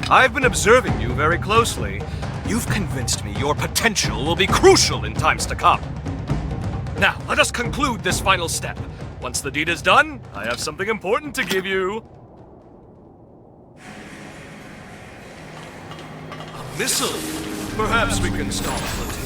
I've been observing you very closely. You've convinced me your potential will be crucial in times to come. Now, let us conclude this final step. Once the deed is done, I have something important to give you. A missile. Perhaps we can stop the team.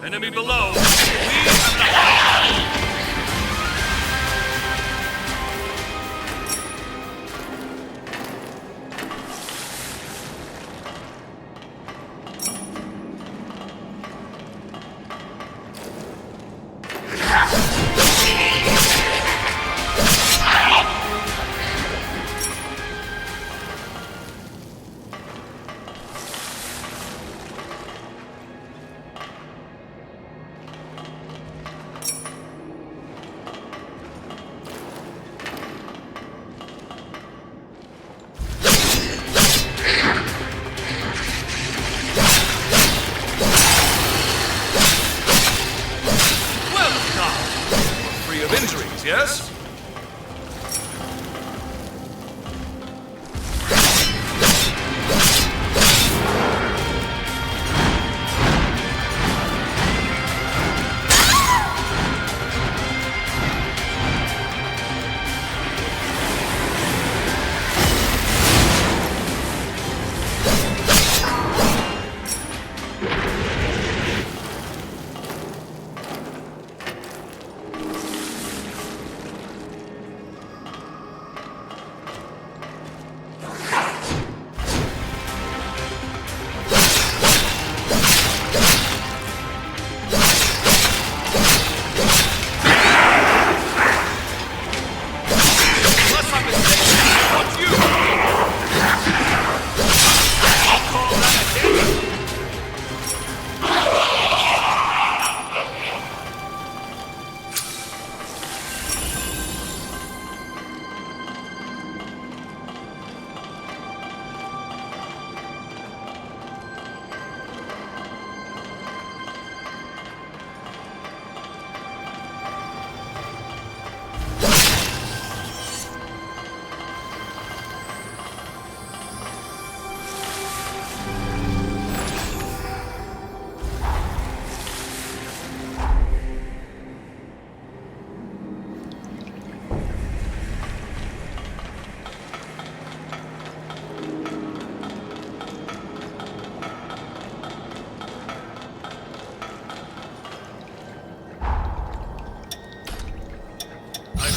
Enemy below. We have the high. Yes?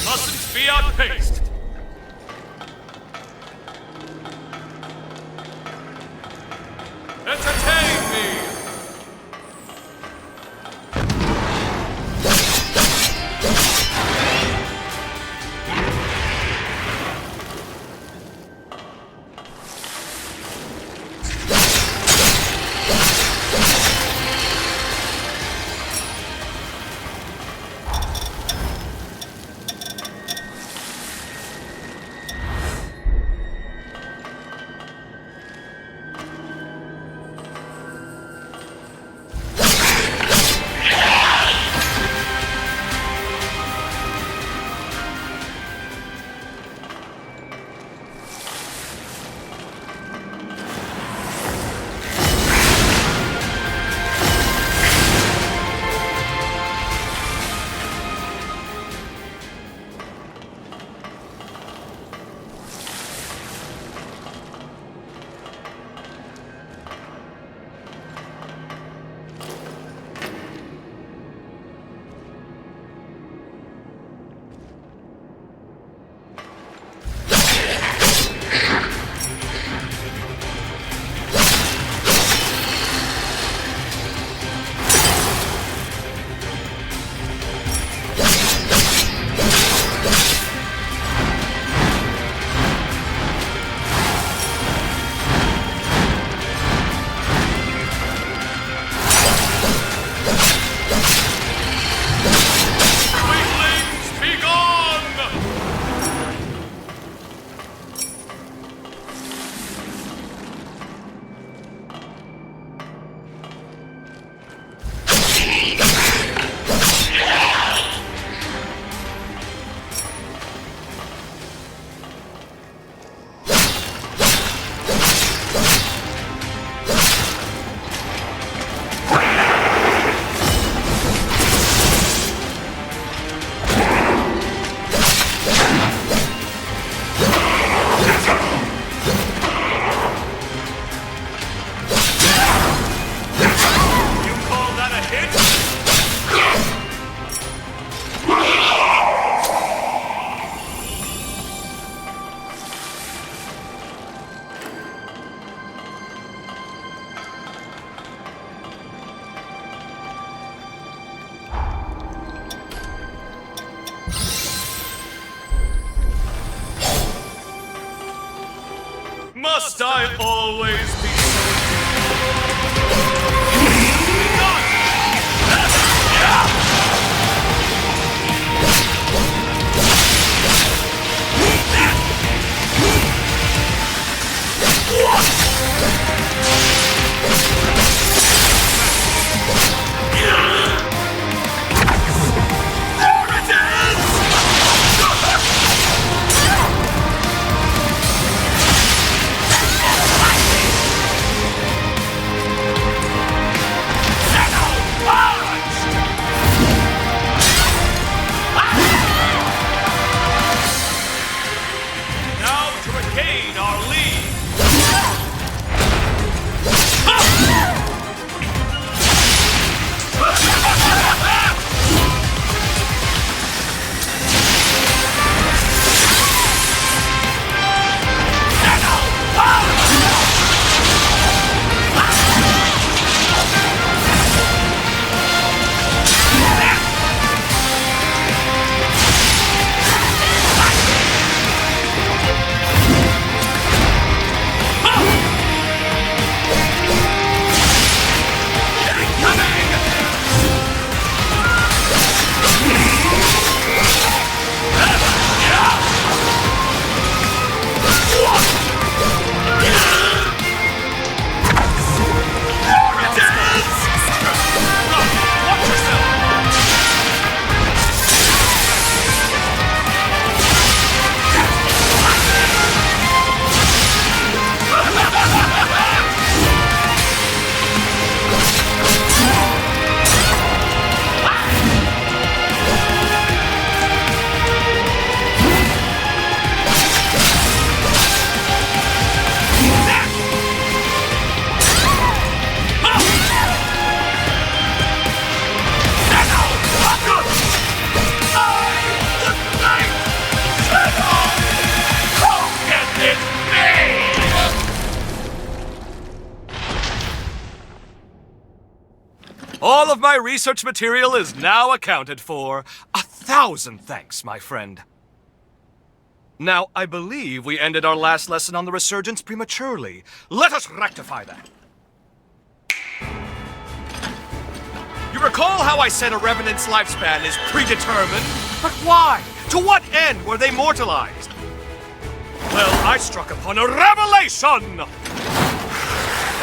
Mustn't be outpaced. Entertain me! Must I always be All of my research material is now accounted for. 1,000 thanks, my friend. Now, I believe we ended our last lesson on the resurgence prematurely. Let us rectify that. You recall how I said a Revenant's lifespan is predetermined? But why? To what end were they mortalized? Well, I struck upon a revelation!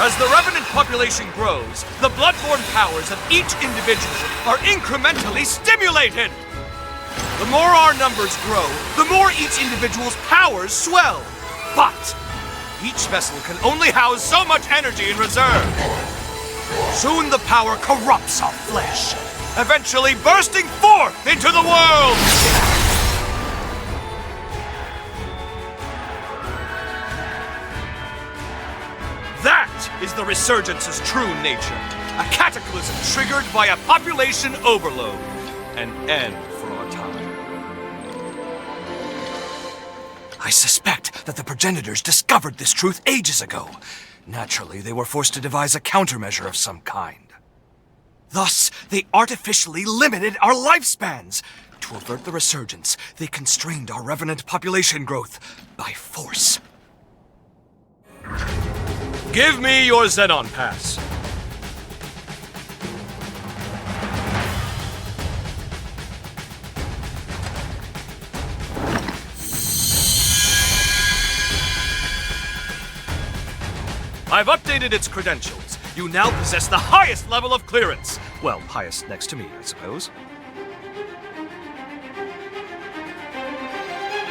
As the Revenant population grows, the bloodborne powers of each individual are incrementally stimulated. The more our numbers grow, the more each individual's powers swell. But each vessel can only house so much energy in reserve. Soon the power corrupts our flesh, eventually bursting forth into the world. That is the Resurgence's true nature. A cataclysm triggered by a population overload. An end for our time. I suspect that the progenitors discovered this truth ages ago. Naturally, they were forced to devise a countermeasure of some kind. Thus, they artificially limited our lifespans. To avert the resurgence, they constrained our Revenant population growth by force. Give me your Xenon Pass. I've updated its credentials. You now possess the highest level of clearance. Well, highest next to me, I suppose.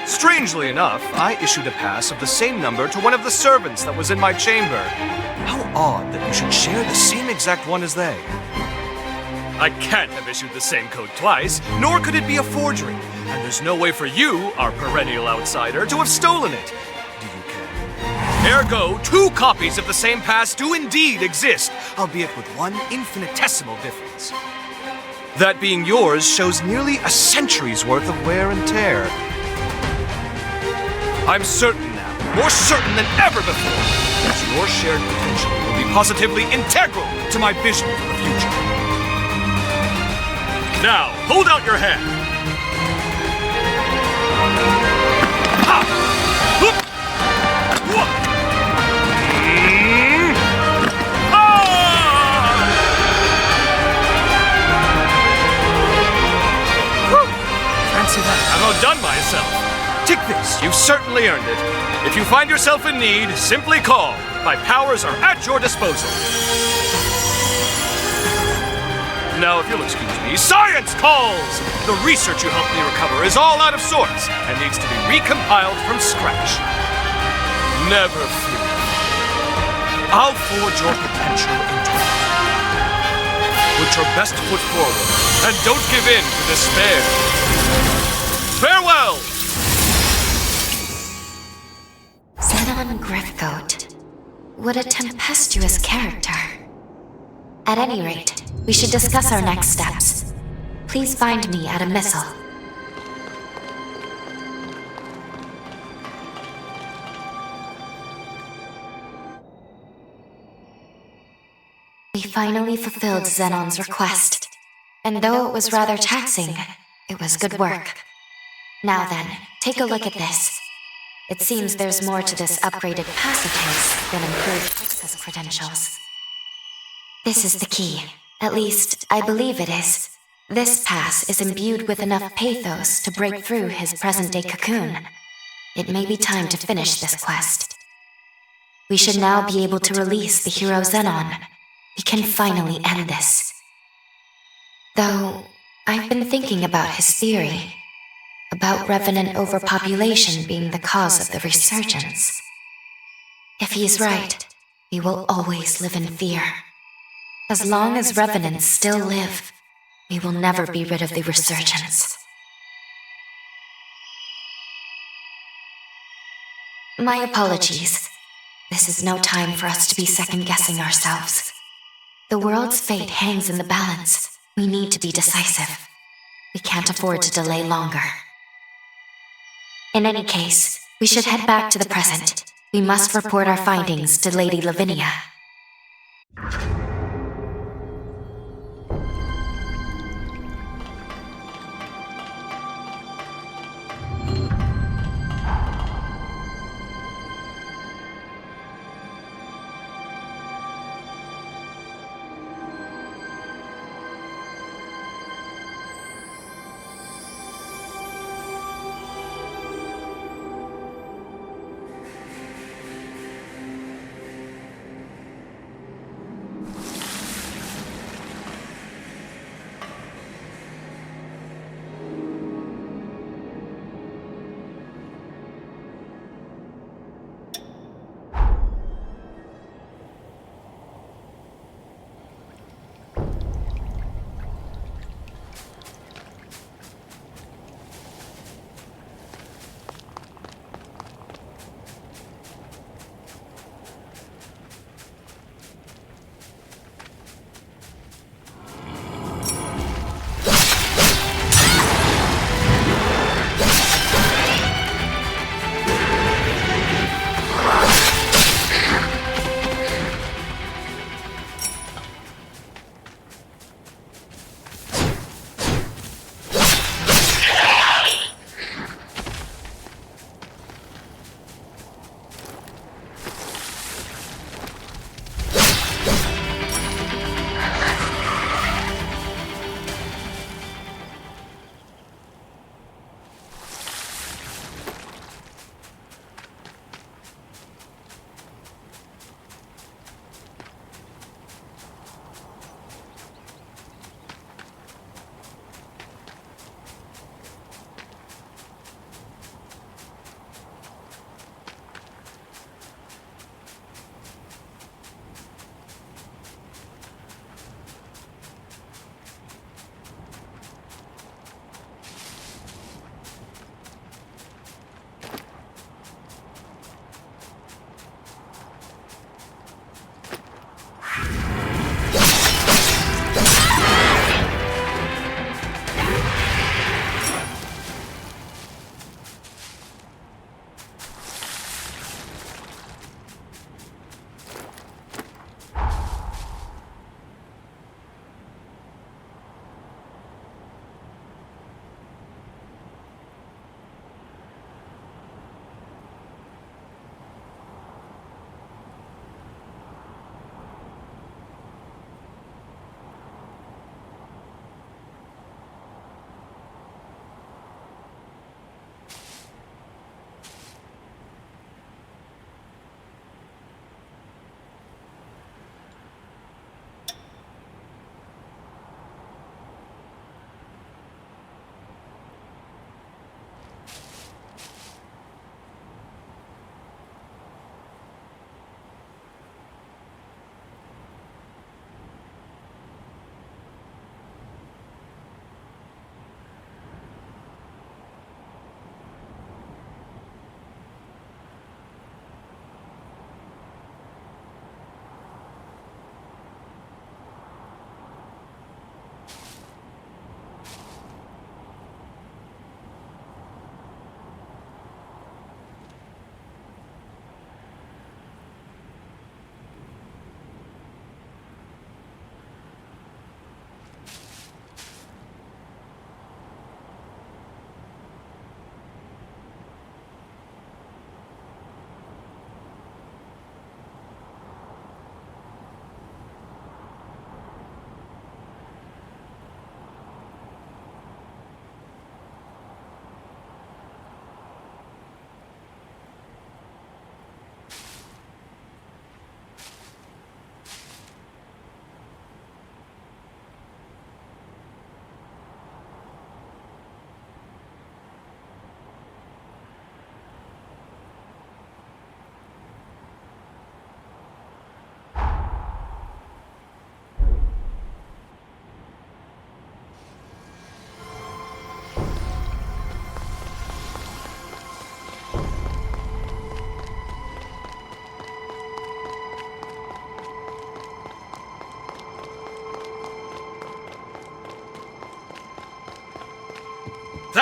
Strangely enough, I issued a pass of the same number to one of the servants that was in my chamber. How odd that you should share the same exact one as they. I can't have issued the same code twice, nor could it be a forgery. And there's no way for you, our perennial outsider, to have stolen it. Do you care? Ergo, 2 copies of the same pass do indeed exist, albeit with one infinitesimal difference. That being yours shows nearly a century's worth of wear and tear. I'm certain now, more certain than ever before, that your shared potential will be positively integral to my vision for the future. Now, hold out your hand. Ha! Whoop! Whoop! certainly earned it. If you find yourself in need, simply call. My powers are at your disposal. Now, if you'll excuse me, science calls! The research you helped me recover is all out of sorts and needs to be recompiled from scratch. Never fear. I'll forge your potential into it. Put your best foot forward and don't give in to despair. Farewell! Zenon Griffcoat. What a tempestuous character. At any rate, we should discuss our next steps. Please find me at a missile. We finally fulfilled Zenon's request, and though it was rather taxing, it was good work. Now then, take a look at this. It seems there's more to this upgraded pass of his than improved access credentials. This is the key. At least, I believe it is. This pass is imbued with enough pathos to break through his present-day cocoon. It may be time to finish this quest. We should now be able to release the hero Zenon. We can finally end this. Though, I've been thinking about his theory. About revenant overpopulation being the cause of the resurgence. If he's right, we will always live in fear. As long as revenants still live, we will never be rid of the resurgence. My apologies. This is no time for us to be second-guessing ourselves. The world's fate hangs in the balance. We need to be decisive. We can't afford to delay longer. In any case, we should head back to the present. We must report our findings to Lady Lavinia.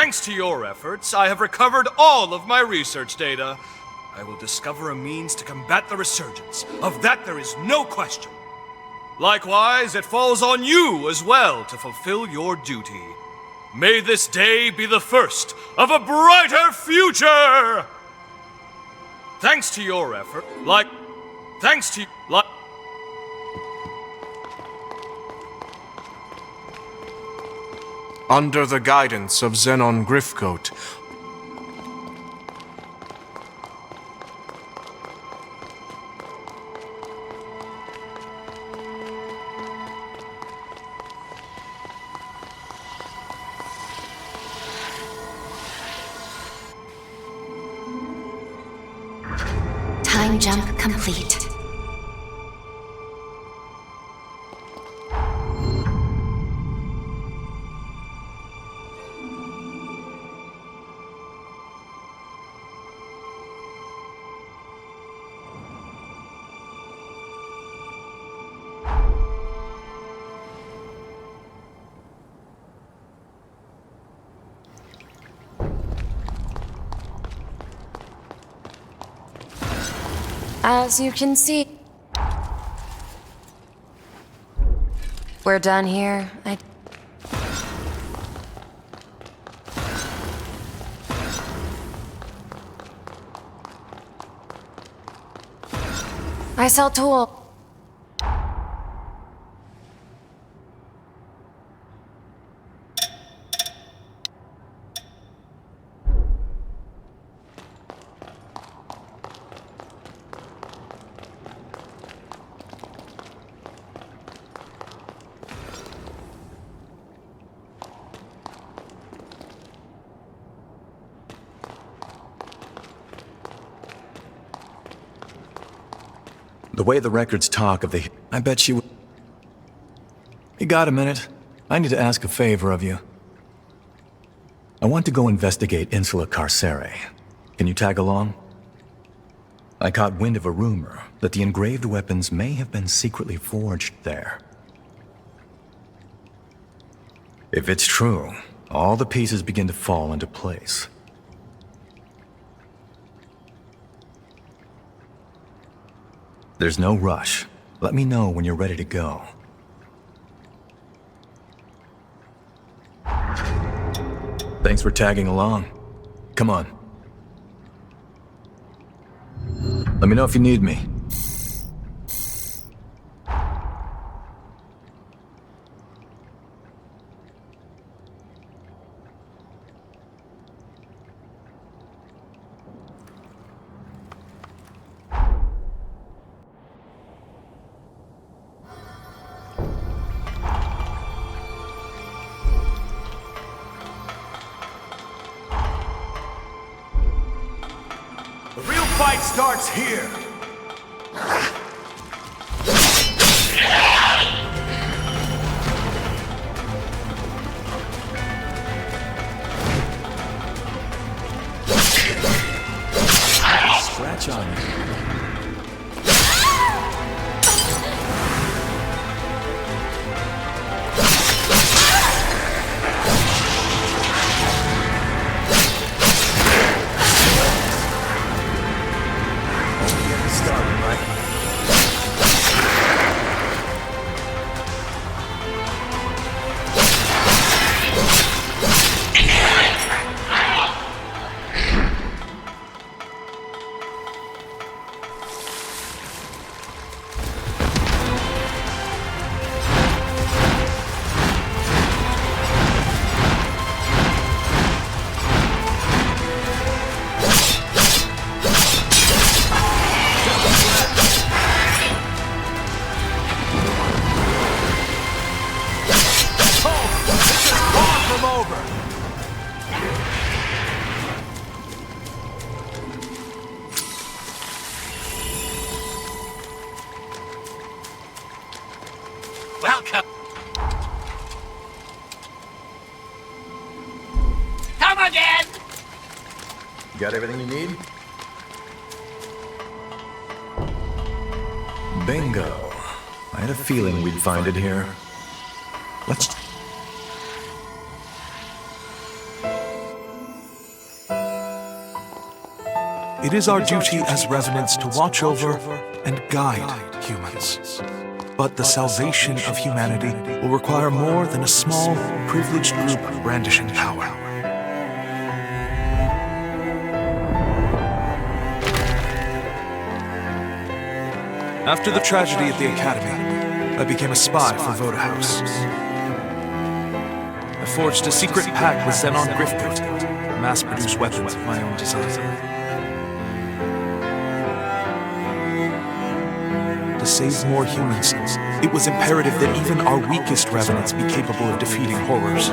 Thanks to your efforts, I have recovered all of my research data. I will discover a means to combat the resurgence. Of that there is no question. Likewise, it falls on you as well to fulfill your duty. May this day be the first of a brighter future! Thanks to your effort, Under the guidance of Xenon Grifcoat, Time jump complete. As you can see, we're done here. I sell tools. The way the records talk of the... I bet she would... You got a minute? I need to ask a favor of you. I want to go investigate Insula Carcere. Can you tag along? I caught wind of a rumor that the engraved weapons may have been secretly forged there. If it's true, all the pieces begin to fall into place. There's no rush. Let me know when you're ready to go. Thanks for tagging along. Come on. Let me know if you need me. The real fight starts here. Scratch on you. Welcome. Come again. You got everything you need? Bingo. I had a feeling we'd find it here. Let's... It is our duty as revenants to watch over and guide humans. But the salvation of humanity will require more than a small, privileged group brandishing power. After the tragedy at the Academy, I became a spy for Voda House. I forged a secret pact with Xenon Griffcoat to mass-produce weapons of my own design. To save more humans, it was imperative that even our weakest revenants be capable of defeating horrors.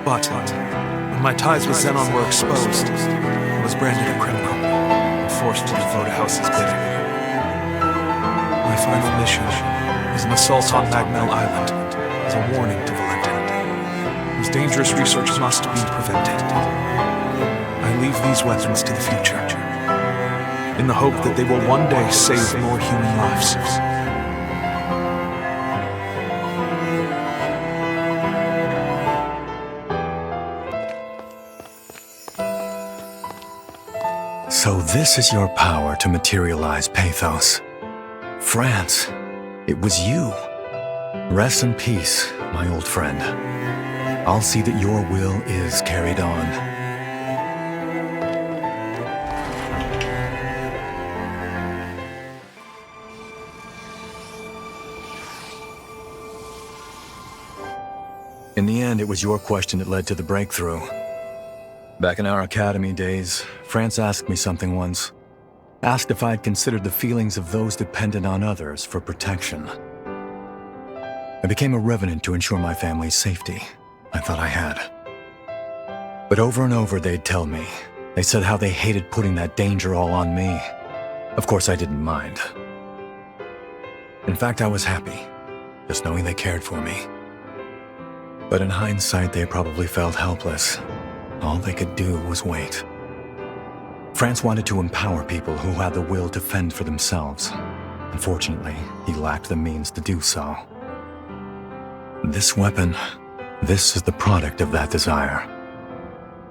But when my ties with Xenon were exposed, I was branded a criminal and forced to do Voda House's bidding. My final mission is an assault on Magmel Island as a warning to Valentin, whose dangerous research must be prevented. I leave these weapons to the future, in the hope that they will one day save more human lives. So this is your power to materialize pathos. France, it was you. Rest in peace, my old friend. I'll see that your will is carried on. In the end, it was your question that led to the breakthrough. Back in our academy days, France asked me something once. Asked if I'd considered the feelings of those dependent on others for protection. I became a revenant to ensure my family's safety. I thought I had. But over and over they'd tell me. They said how they hated putting that danger all on me. Of course I didn't mind. In fact, I was happy, just knowing they cared for me. But in hindsight, they probably felt helpless. All they could do was wait. France wanted to empower people who had the will to fend for themselves. Unfortunately, he lacked the means to do so. This weapon, this is the product of that desire.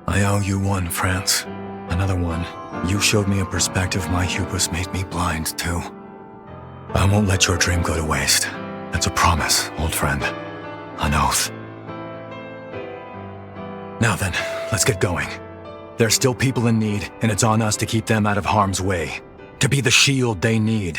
I owe you one, France. Another one. You showed me a perspective my hubris made me blind to. I won't let your dream go to waste. That's a promise, old friend. An oath. Now then, let's get going. There's still people in need, and it's on us to keep them out of harm's way. To be the shield they need.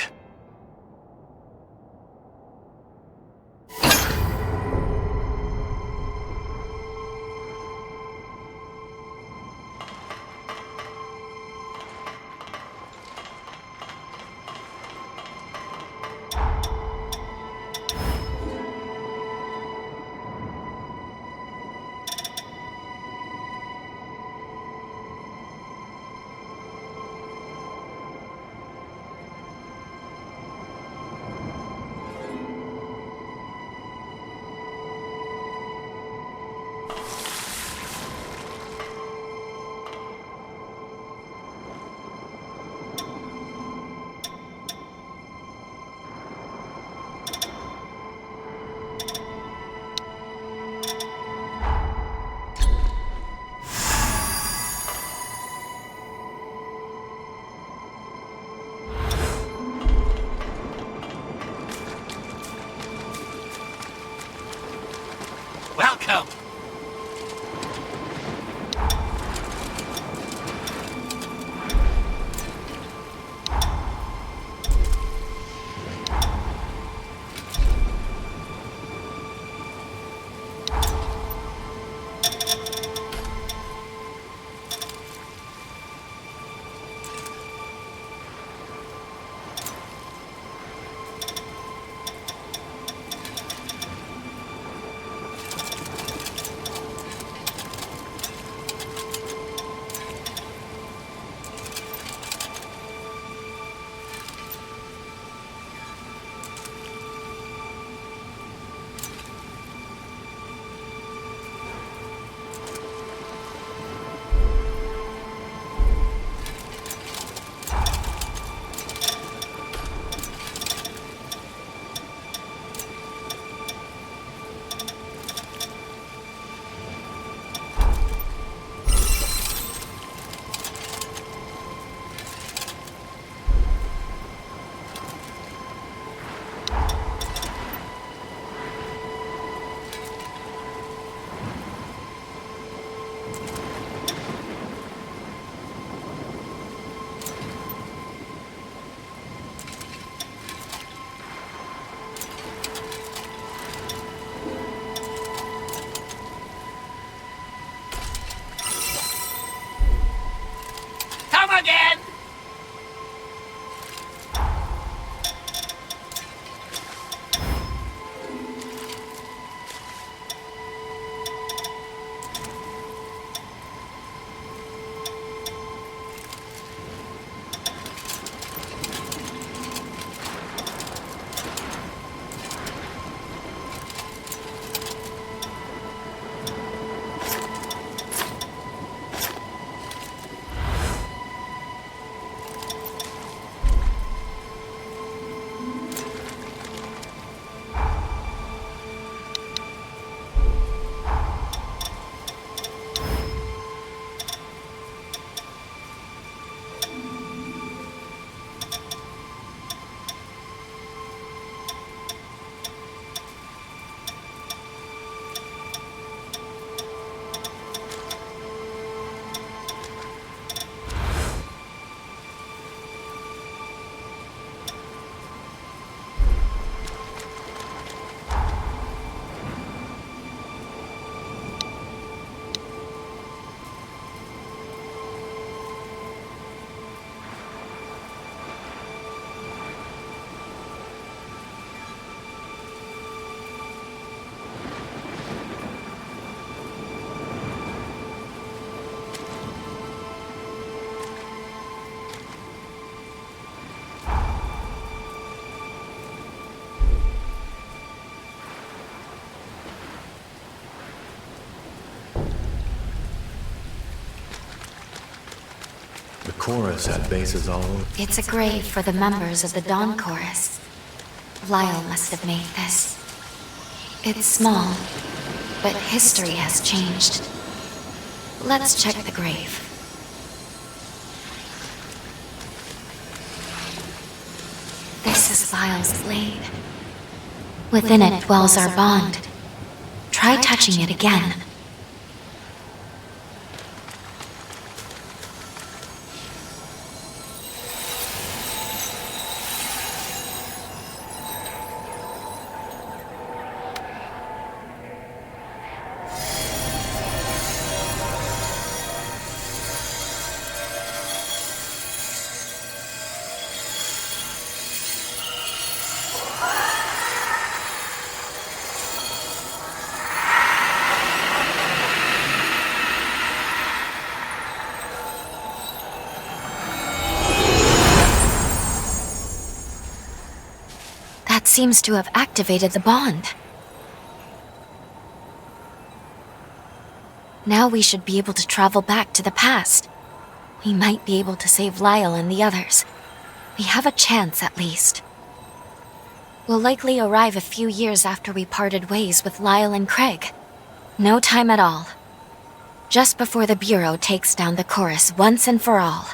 chorus had bases all over. It's a grave for the members of the Dawn Chorus. Lyle must have made this. It's small, but history has changed. Let's check the grave. This is Lyle's blade. Within it dwells our bond. Try touching it again. That seems to have activated the bond. Now we should be able to travel back to the past. We might be able to save Lyle and the others. We have a chance, at least. We'll likely arrive a few years after we parted ways with Lyle and Craig. No time at all. Just before the Bureau takes down the chorus once and for all.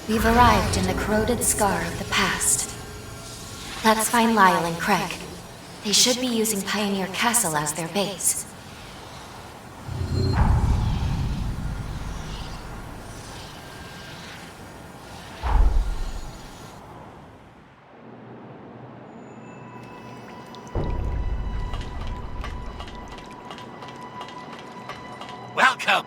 We've arrived in the corroded scar of the past. Let's find Lyle and Craig. They should be using Pioneer Castle as their base. Welcome!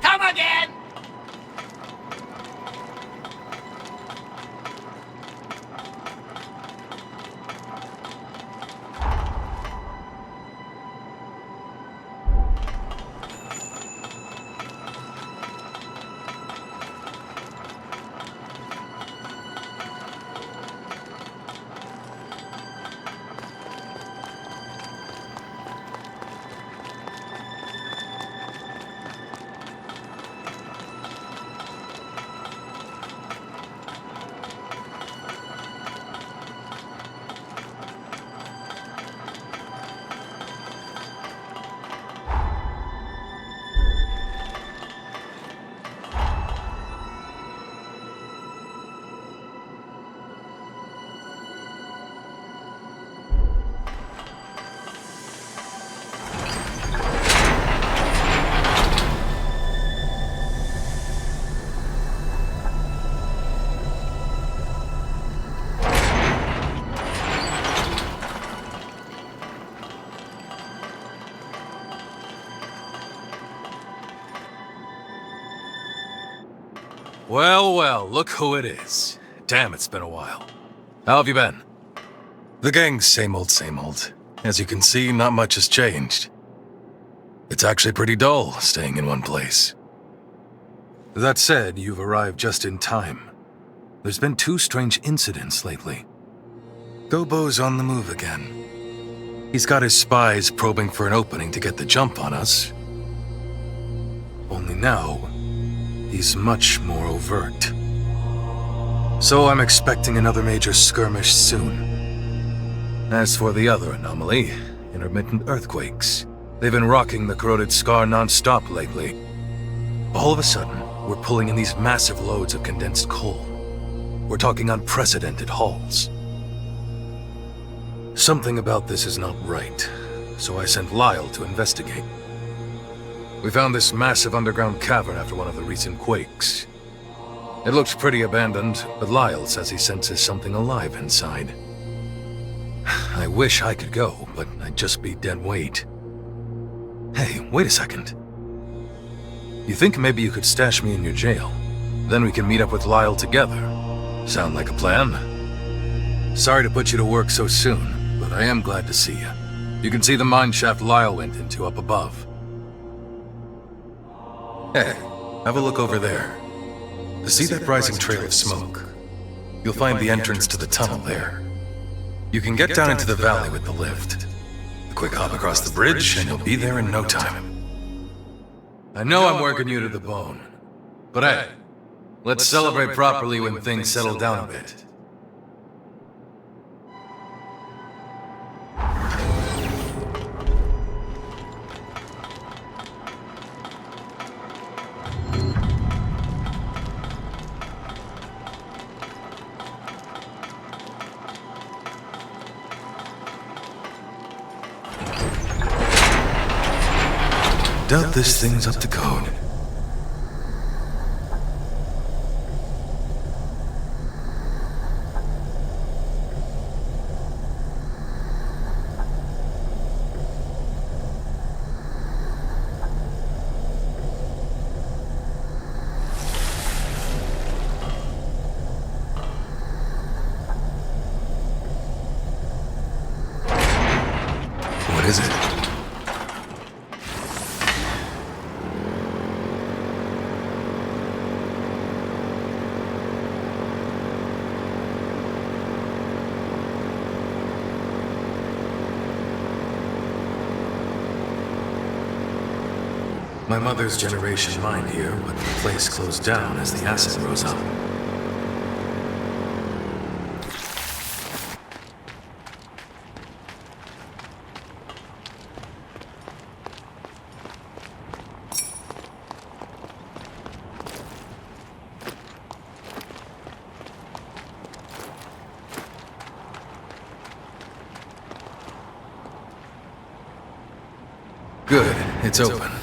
Come again! Well, well, look who it is. Damn, it's been a while. How have you been? The gang's same old, same old. As you can see, not much has changed. It's actually pretty dull, staying in one place. That said, you've arrived just in time. There's been 2 strange incidents lately. Gobo's on the move again. He's got his spies probing for an opening to get the jump on us. Only now, he's much more overt. So I'm expecting another major skirmish soon. As for the other anomaly, intermittent earthquakes, they've been rocking the corroded scar non-stop lately. All of a sudden, we're pulling in these massive loads of condensed coal. We're talking unprecedented hauls. Something about this is not right, so I sent Lyle to investigate. We found this massive underground cavern after one of the recent quakes. It looks pretty abandoned, but Lyle says he senses something alive inside. I wish I could go, but I'd just be dead weight. Hey, wait a second. You think maybe you could stash me in your jail? Then we can meet up with Lyle together. Sound like a plan? Sorry to put you to work so soon, but I am glad to see you. You can see the mine shaft Lyle went into up above. Hey, have a look over there. See that rising trail of smoke? You'll find the entrance to the tunnel there. You can get down into the valley with the lift. A quick hop across the bridge, and you'll be there in no time. I know I'm working you to the bone, but hey, let's celebrate properly when things settle down a bit. Doubt this thing's up to code. What is it? My mother's generation mined here, but the place closed down as the acid rose up. Good, it's open.